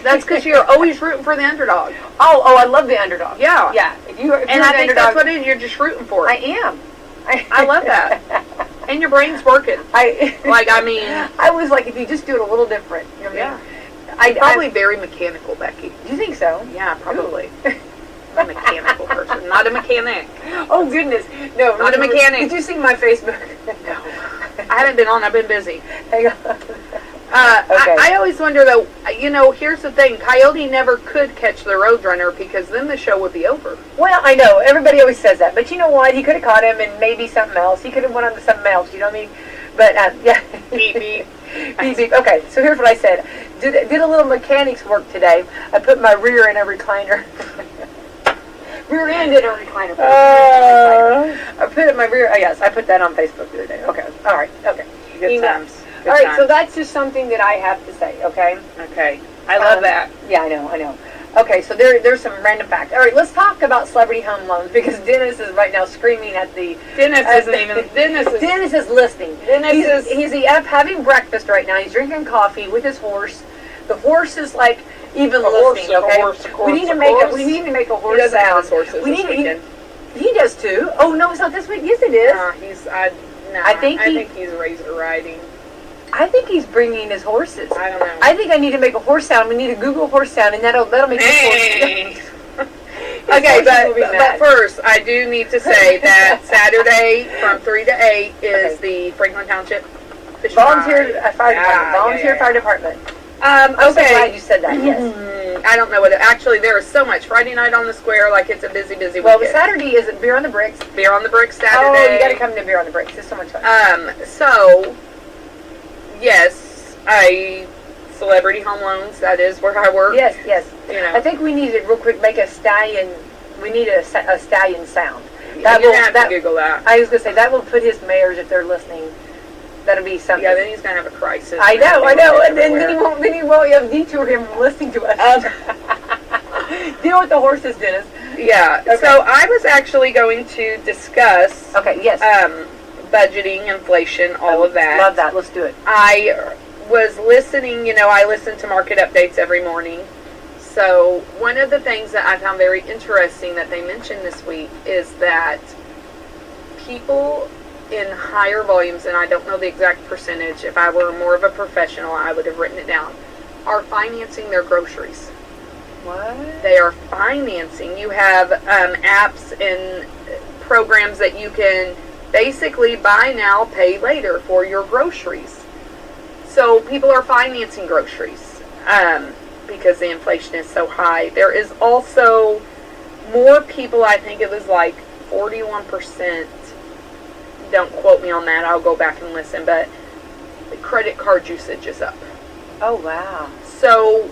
That's because you're always rooting for the underdog. Oh, I love the underdog. Yeah. Yeah. If you, if And you're I the think underdog, that's what it is. You're just rooting for I it. am. I love that. And your brain's working. I mean. I was like, if you just do it a little different. You know what I mean? I'm probably very mechanical, Becky. Do you think so? Yeah, probably. I'm a mechanical person, not a mechanic. Oh, goodness. No, Not a mechanic. Did you see my Facebook? No. I haven't been on. I've been busy. Hang on. Okay. I always wonder, though, here's the thing. Coyote never could catch the Roadrunner because then the show would be over. Well, I know. Everybody always says that. But you know what? He could have caught him and maybe something else. He could have went on to something else. You know what I mean? But, yeah. Beep, beep. Beep, beep. Okay, so here's what I said. Did a little mechanics work today. I put my rear in a recliner. Rear end in a recliner. I put it in my rear. Oh, yes, I put that on Facebook the other day. Okay. All right. Okay. Good times. Good All right, times. so that's just something that I have to say, okay? Okay. I love that. Yeah, I know. Okay, so there's some random facts. All right, let's talk about celebrity home loans because Dennis is right now screaming at the... Dennis is listening. He's He's up having breakfast right now. He's drinking coffee with his horse. The horse is like even listening, okay? We need to make a horse He doesn't sound. have his horses We this need weekend. He does too. Oh no, it's not this week. Yes, it is. I think he's razor riding. I think he's bringing his horses. I don't know. I think I need to make a horse sound. We need to Google horse sound, and that'll make Hey. his Okay, horses will be but mad. first, I do need to say that Saturday from 3 to 8 is the Franklin Township Fish Volunteer fire department. Yeah, Volunteer yeah. fire department. I'm so glad Okay. you said that. Yes. I don't know what actually there is so much Friday night on the square, like it's a busy Well, weekend. Saturday is Beer on the Bricks. Beer on the Bricks Oh, Saturday. you got to come to Beer on the Bricks. It's so much fun. So yes, celebrity home loans. That is where I work. Yes. You know. I think we need to real quick make a stallion. We need a stallion sound. You're gonna have to Google that. I was gonna say that will put his mayors if they're listening. That'll be something. Yeah, then he's gonna have a crisis. I know. And then Everywhere. he won't. You have detour him from listening to us. Deal with the horses, Dennis. Yeah. Okay. So I was actually going to discuss Okay. Yes. budgeting, inflation, all of that. Love that. Let's do it. I was listening. I listen to market updates every morning. So one of the things that I found very interesting that they mentioned this week is that people in higher volumes, and I don't know the exact percentage, if I were more of a professional, I would have written it down, are financing their groceries. What? They are financing. You have apps and programs that you can basically buy now, pay later for your groceries. So people are financing groceries because the inflation is so high. There is also more people, I think it was like 41%, don't quote me on that, I'll go back and listen, but the credit card usage is up. Oh wow. So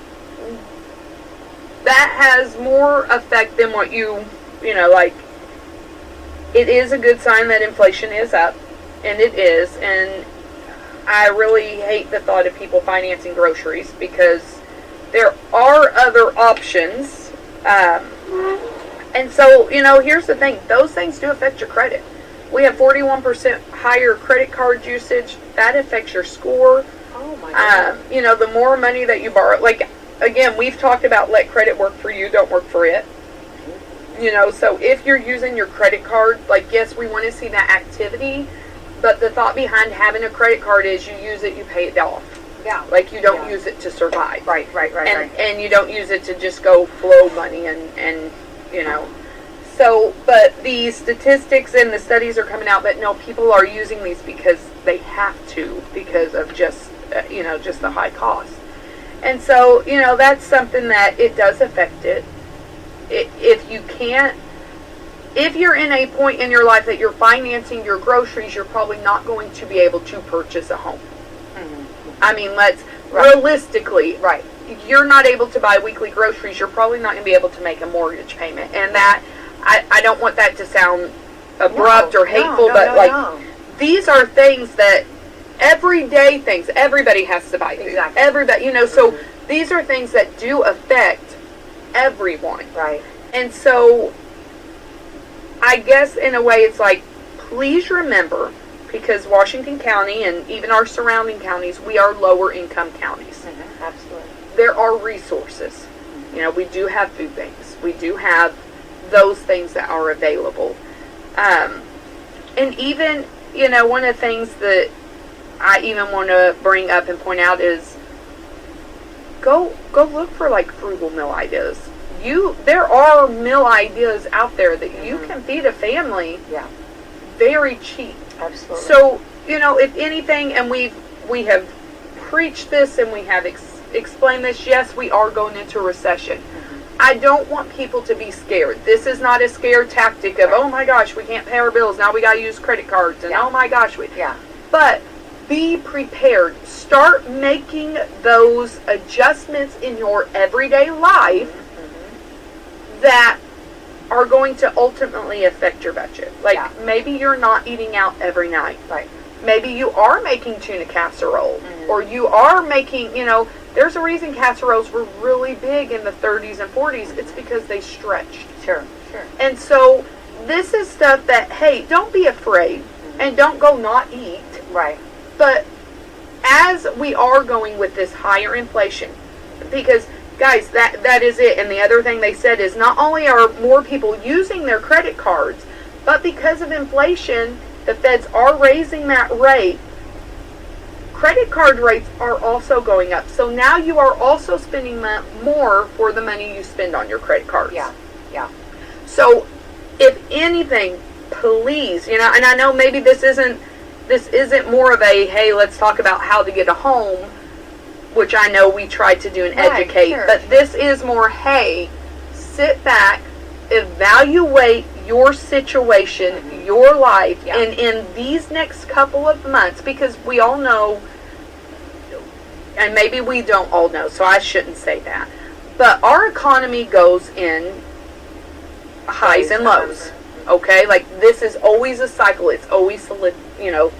that has more effect than what like, it is a good sign that inflation is up, and it is, and I really hate the thought of people financing groceries because there are other options, and so, here's the thing, those things do affect your credit. We have 41% higher credit card usage. That affects your score. Oh my God. The more money that you borrow, like, again, we've talked about let credit work for you, don't work for it. So if you're using your credit card, like, yes, we want to see that activity, but the thought behind having a credit card is you use it, you pay it off. Yeah. Like, you don't use it to survive. Right. And you don't use it to just go flow money and So, but the statistics and the studies are coming out that no, people are using these because they have to, because of just, just the high cost. And so, that's something that it does affect it. If you're in a point in your life that you're financing your groceries, you're probably not going to be able to purchase a home. Mm-hmm. I mean, realistically, right. You're not able to buy weekly groceries, you're probably not going to be able to make a mortgage payment. And that, I don't want that to sound abrupt or hateful, but these are things that, everyday things, everybody has to buy food. Exactly. Everybody, so these are things that do affect everyone. Right. And so, I guess in a way it's like, please remember, because Washington County and even our surrounding counties, we are lower income counties. Absolutely. There are resources. You know, we do have food banks. We do have those things that are available. And even, you know, one of the things that I even want to bring up and point out is go look for like frugal meal ideas. There are meal ideas out there that you can feed a family very cheap. Absolutely. So, you know, if anything, and we have preached this and we have explained this, yes, we are going into a recession. I don't want people to be scared. This is not a scare tactic of, oh my gosh, we can't pay our bills, now we got to use credit cards, and oh my gosh. But be prepared. Start making those adjustments in your everyday life that are going to ultimately affect your budget. Like, maybe you're not eating out every night. Right. Maybe you are making tuna casserole, or you are making, you know, there's a reason casseroles were really big in the 30s and 40s. It's because they stretched. Sure. And so this is stuff that, hey, don't be afraid and don't go not eat. Right. But as we are going with this higher inflation, because guys, that is it. And the other thing they said is not only are more people using their credit cards, but because of inflation, the feds are raising that rate. Credit card rates are also going up. So now you are also spending more for the money you spend on your credit cards. Yeah. So if anything, please, you know, and I know maybe this isn't more of a, hey, let's talk about how to get a home, which I know we tried to do and educate, but this is more, hey, sit back, evaluate your situation, your life, and in these next couple of months, because we all know, and maybe we don't all know, so I shouldn't say that, but our economy goes in highs and lows, okay? Like, this is always a cycle. It's always, you know,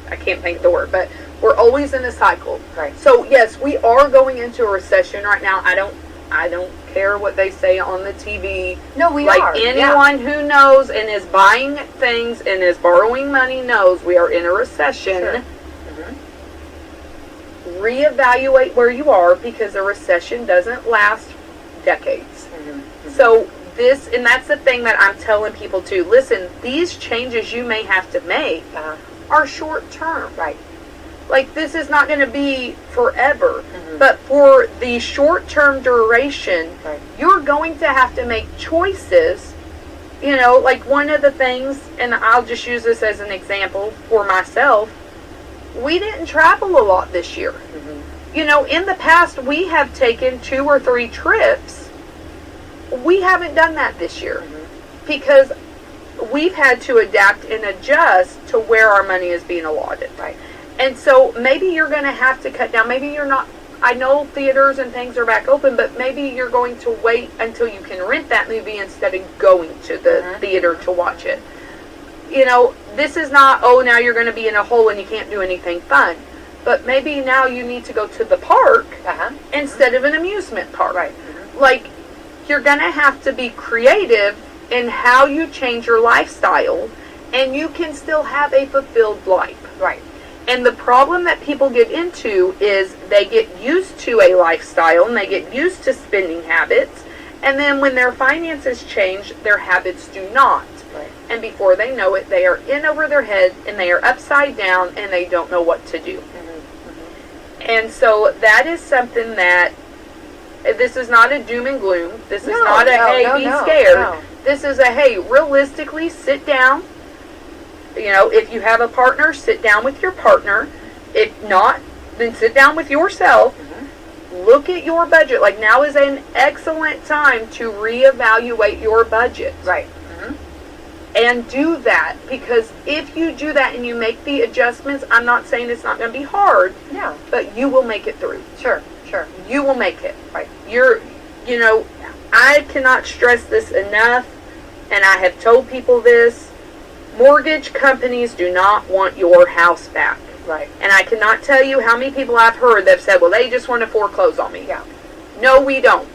I can't think of the word, but we're always in a cycle. Right. So, yes, we are going into a recession right now. I don't care what they say on the TV. No, we like are. Anyone who knows and is buying things and is borrowing money knows we are in a recession. Sure. Reevaluate where you are, because a recession doesn't last decades. So and that's the thing that I'm telling people too. Listen, these changes you may have to make are short term. Right. Like, this is not going to be forever. But for the short-term duration, you're going to have to make choices. You know, like one of the things, and I'll just use this as an example for myself, we didn't travel a lot this year. You know, in the past, we have taken 2 or 3 trips. We haven't done that this year because we've had to adapt and adjust to where our money is being allotted. Right. And so maybe you're going to have to cut down. Maybe you're not, I know theaters and things are back open, but maybe you're going to wait until you can rent that movie instead of going to the theater to watch it. You know, this is not, oh, now you're going to be in a hole and you can't do anything fun. But maybe now you need to go to the park instead of an amusement park. Right. Like, you're going to have to be creative in how you change your lifestyle, and you can still have a fulfilled life. Right. And the problem that people get into is they get used to a lifestyle and they get used to spending habits, and then when their finances change, their habits do not. Right. And before they know it, they are in over their head and they are upside down and they don't know what to do. And so that is something that, this is not a doom and gloom. This is not a, hey, be scared. This is a, hey, realistically, sit down. You know, if you have a partner, sit down with your partner. If not, then sit down with yourself. Look at your budget. Like, now is an excellent time to reevaluate your budget. Right. And do that, because if you do that and you make the adjustments, I'm not saying it's not going to be hard. Yeah. But you will make it through. Sure. You will make it. Right. You know, I cannot stress this enough, and I have told people this. Mortgage companies do not want your house back. Right. And I cannot tell you how many people I've heard that have said, well, they just want to foreclose on me. Yeah. No, we don't.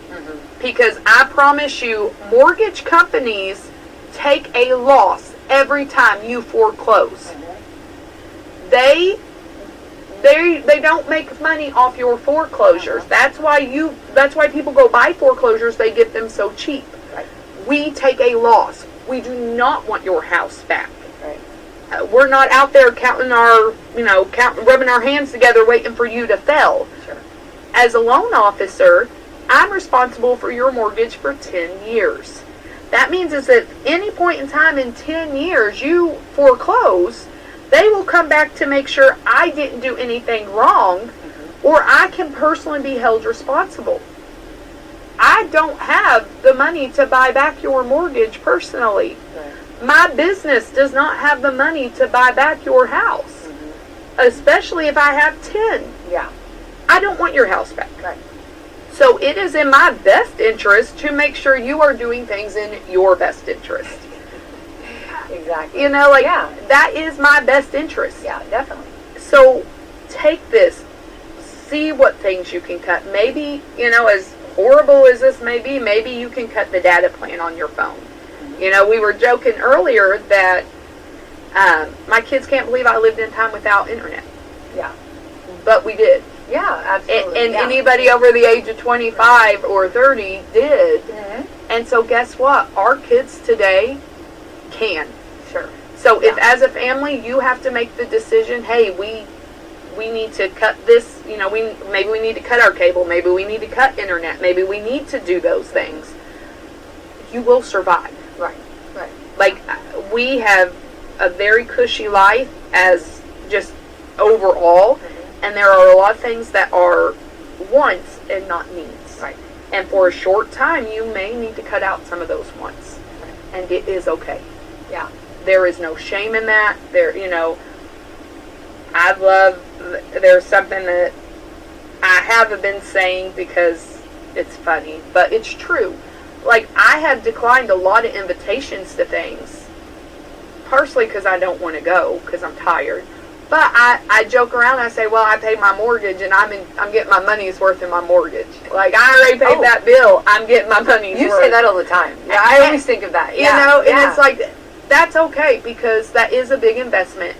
Because I promise you, mortgage companies take a loss every time you foreclose. They don't make money off your foreclosures. That's why people go buy foreclosures. They get them so cheap. Right. We take a loss. We do not want your house back. Right. We're not out there rubbing our hands together waiting for you to fail. Sure. As a loan officer, I'm responsible for your mortgage for 10 years. That means is that any point in time in 10 years you foreclose, they will come back to make sure I didn't do anything wrong, or I can personally be held responsible. I don't have the money to buy back your mortgage personally. Right. My business does not have the money to buy back your house, especially if I have 10. Yeah. I don't want your house back. Right. So it is in my best interest to make sure you are doing things in your best interest. Exactly. Yeah. That is my best interest. Yeah, definitely. So take this, see what things you can cut. Maybe, as horrible as this may be, maybe you can cut the data plan on your phone. We were joking earlier that my kids can't believe I lived in time without internet. Yeah. But we did. Yeah, absolutely. And anybody over the age of 25 or 30 did. Mm-hmm. And so guess what? Our kids today can. Sure. So if as a family you have to make the decision, hey, we need to cut this, maybe we need to cut our cable, maybe we need to cut internet, maybe we need to do those things, you will survive. Right. Right. Like, we have a very cushy life as just overall, and there are a lot of things that are wants and not needs. Right. And for a short time, you may need to cut out some of those wants. And it is okay. Yeah. There is no shame in that. There's something that I haven't been saying because it's funny, but it's true. Like, I have declined a lot of invitations to things, partially because I don't want to go, because I'm tired. But I joke around and I say, well, I paid my mortgage and I'm getting my money's worth in my mortgage. Like, I already paid that bill. I'm getting my money's worth. You say that all the time. Yeah, I always think of that. Yeah. And it's like, that's okay, because that is a big investment.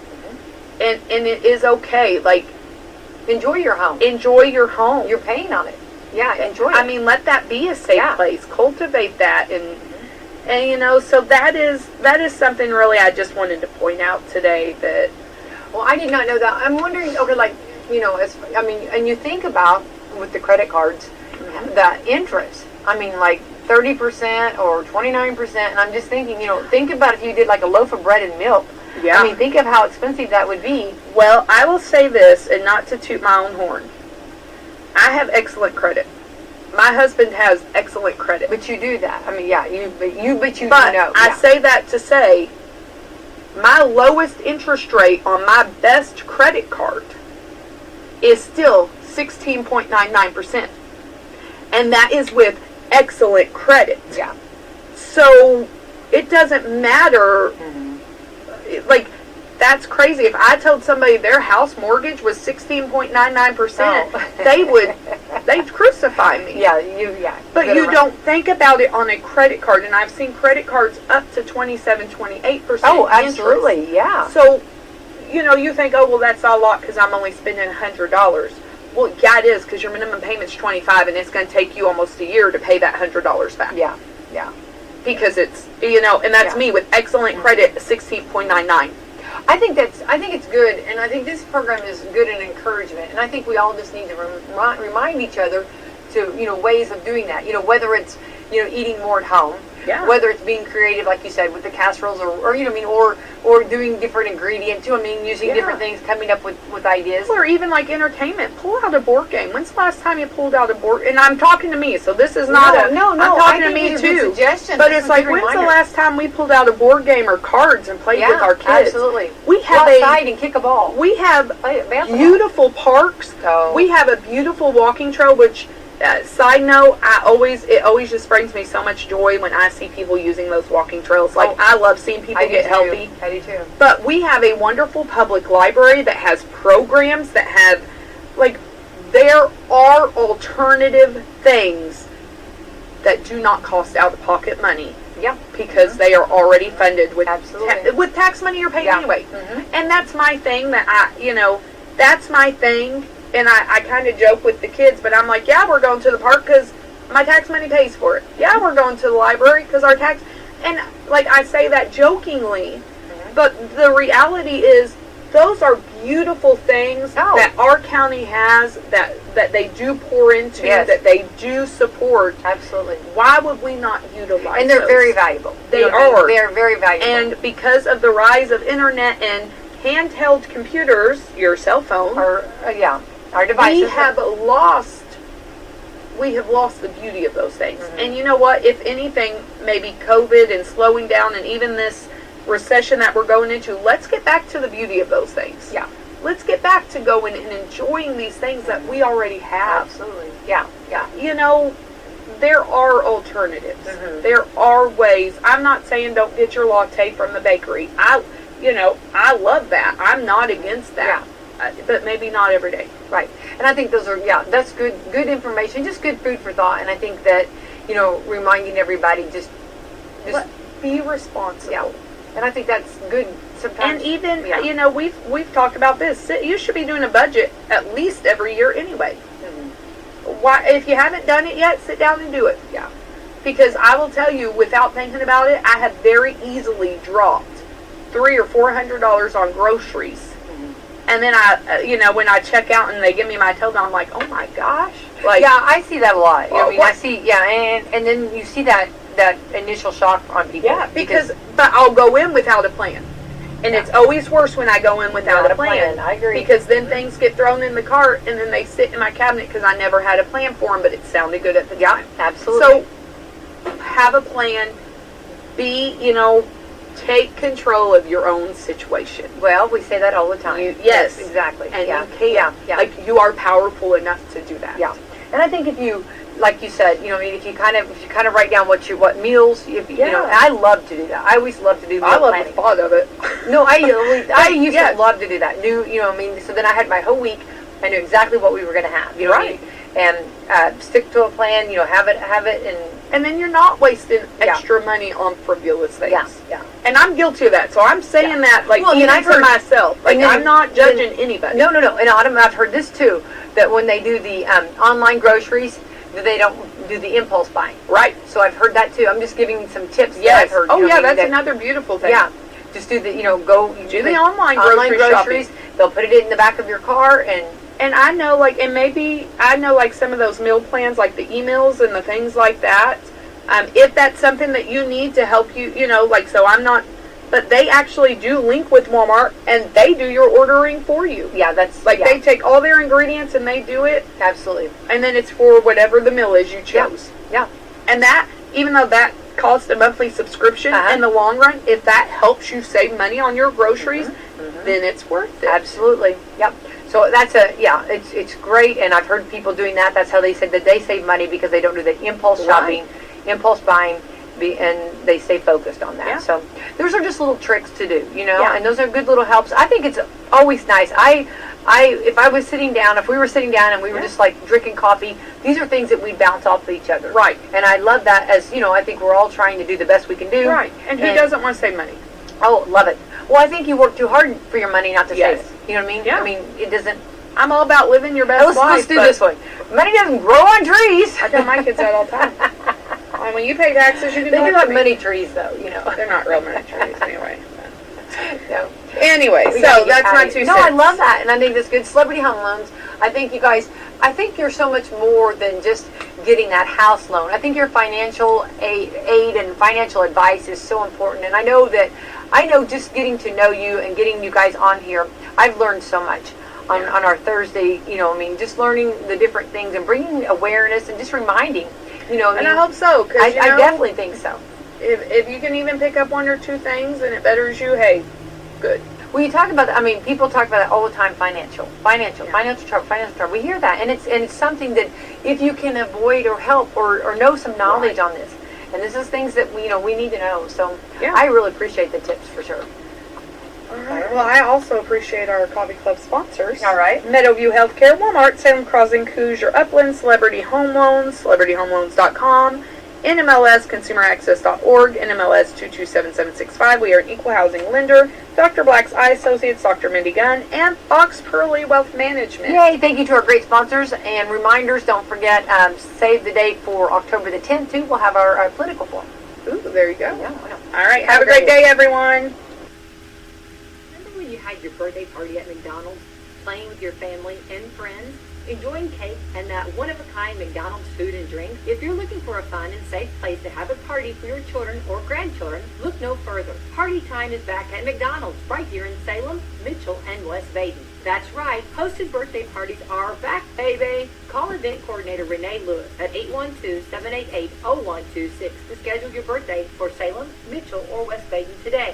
And it is okay. Like, enjoy your home. Enjoy your home. You're paying on it. Yeah, enjoy it. I mean, let that be a safe place. Cultivate that, and so that is something really I just wanted to point out today that. Well, I did not know that. I'm wondering, and you think about with the credit cards, the interest. I mean, like 30% or 29%, and I'm just thinking, think about if you did like a loaf of bread and milk. Yeah. I mean, think of how expensive that would be. Well, I will say this, and not to toot my own horn. I have excellent credit. My husband has excellent credit. But you do that. I mean, yeah, but you do know. I say that to say, my lowest interest rate on my best credit card is still 16.99%. And that is with excellent credit. Yeah. So it doesn't matter. Like, that's crazy. If I told somebody their house mortgage was 16.99%, they'd crucify me. Yeah. But you don't think about it on a credit card, and I've seen credit cards up to 27, 28%. Oh, absolutely, yeah. So, you think, oh, well, that's a lot because I'm only spending $100. Well, yeah, it is, because your minimum payment's $25, and it's going to take you almost a year to pay that $100 back. Yeah. Because it's, and that's me with excellent credit, 16.99. I think it's good, and I think this program is good and encouragement, and I think we all just need to remind each other to, ways of doing that, whether it's, eating more at home, whether it's being creative, like you said, with the casseroles, or doing different ingredients, using different things, coming up with ideas. Or even like entertainment, pull out a board game. When's the last time you pulled out a board? And I'm talking to me, so this is not I'm talking to me too. But it's like, when's the last time we pulled out a board game or cards and played with our kids? Absolutely. We have go outside and kick a ball. We have beautiful parks. Oh. We have a beautiful walking trail, which. Side note, it always just brings me so much joy when I see people using those walking trails. Like, I love seeing people get healthy. I do too. But we have a wonderful public library that has programs that have, like, there are alternative things that do not cost out-of-pocket money Yeah. Because they are already funded with Absolutely. with tax money you're paid Yeah. anyway. Mm-hmm. And that's my thing that that's my thing. And I kind of joke with the kids, but I'm like, yeah, we're going to the park because my tax money pays for it. Yeah, we're going to the library because our tax, and like I say that jokingly, but the reality is those are beautiful things that our county has that they do pour into, that they do support. Absolutely. Why would we not utilize And they're those? very valuable. They are. They're very valuable. And because of the rise of internet and handheld computers, your cell phone, our devices. we have lost the beauty of those things. And you know what? If anything, maybe COVID and slowing down and even this recession that we're going into, let's get back to the beauty of those things. Yeah. Let's get back to going and enjoying these things that we already have. Absolutely. Yeah. Yeah. You know, there are alternatives. There are ways. I'm not saying don't get your latte from the bakery. I love that. I'm not against that. But maybe not every day. Right. And I think those are, that's good information, just good food for thought. And I think that, reminding everybody just be responsible. Yeah. And I think that's good sometimes. And even, we've talked about this. You should be doing a budget at least every year anyway. Why, if you haven't done it yet, sit down and do it. Yeah. Because I will tell you, without thinking about it, I have very easily dropped $300 or $400 on groceries. And then when I check out and they give me my total, I'm like, oh my gosh. Like, yeah, I see that a lot. I see, and then you see that initial shock on people. Yeah, but I'll go in without a plan. And it's always worse when I go in without a plan. I agree. Because then things get thrown in the cart and then they sit in my cabinet because I never had a plan for them, but it sounded good at the time. Absolutely. So, have a plan. Take control of your own situation. Well, we say that all the time. Yes, exactly. And you can. Like, you are powerful enough to do that. Yeah. And I think if you, like you said, if you kind of write down what meals, I love to do that. I always love to do meal planning. The thought of it. No, I used to love to do that. So then I had my whole week. I knew exactly what we were going to have. Right. And stick to a plan. Have it, and then you're not wasting extra money on frivolous things. Yeah. And I'm guilty of that, so I'm saying that for myself. Like, I'm not judging anybody. No. And Autumn, I've heard this too, that when they do the online groceries, that they don't do the impulse buying. Right. So I've heard that too. I'm just giving you some tips that I've heard. That's another beautiful thing. Yeah. Just do the, do the online groceries. Shopping. They'll put it in the back of your car and I know, some of those meal plans, like the emails and the things like that. If that's something that you need to help you, so I'm not, but they actually do link with Walmart and they do your ordering for you. Yeah, that's they take all their ingredients and they do it. Absolutely. And then it's for whatever the meal is you chose. Yeah. And that, even though that costs a monthly subscription, in the long run, if that helps you save money on your groceries, then it's worth it. Absolutely. Yep. So that's it's great, and I've heard people doing that. That's how they said that they save money because they don't do the impulse shopping, impulse buying, and they stay focused on that. Yeah. So those are just little tricks to do, and those are good little helps. I think it's always nice. If we were sitting down and we were just like drinking coffee, these are things that we bounce off of each other. Right. And I love that I think we're all trying to do the best we can do. Right. And who doesn't want to save money? Oh, love it. Well, I think you work too hard for your money not to save it. You know what I mean? Yeah. I mean, it doesn't. I'm all about living your best life. Let's do this one. Money doesn't grow on trees. I tell my kids that all the time. And when you pay taxes, you can They do have money. money trees, though. They're not real money trees anyway. No. Anyway, so that's my 2 cents. No, I love that, and I think that's good. Celebrity home loans. I think you guys. I think you're so much more than just getting that house loan. I think your financial aid and financial advice is so important, and I know just getting to know you and getting you guys on here, I've learned so much on our Thursday, just learning the different things and bringing awareness and just reminding, And I hope so, because I definitely think so. If you can even pick up 1 or 2 things and it betters you, hey, good. Well, you talk about that. People talk about that all the time. Financial trouble. We hear that, and it's something that if you can avoid or help or know some knowledge on this, and this is things that we need to know. So I really appreciate the tips for sure. All right. Well, I also appreciate our Coffee Club sponsors. All right. Meadowview Healthcare, Walmart, Salem Crossing, Hoosier Upland, Celebrity Home Loans, CelebrityHomeLoans.com, NMLSconsumeraccess.org, NMLS 227765. We are an equal housing lender. Dr. Black's Eye Associates, Dr. Mindy Gunn, and Fox Pearly Wealth Management. Yay, thank you to our great sponsors. And reminders, don't forget, save the date for October the 10th, too. We'll have our political forum. Ooh, there you go. Yeah, why not? All right, have a great day, everyone. Remember when you had your birthday party at McDonald's, playing with your family and friends, enjoying cake and that one-of-a-kind McDonald's food and drink? If you're looking for a fun and safe place to have a party for your children or grandchildren, look no further. Party time is back at McDonald's right here in Salem, Mitchell, and West Baden. That's right, hosted birthday parties are back, baby. Call event coordinator Renee Lewis at 812-788-0126 to schedule your birthday for Salem, Mitchell, or West Baden today.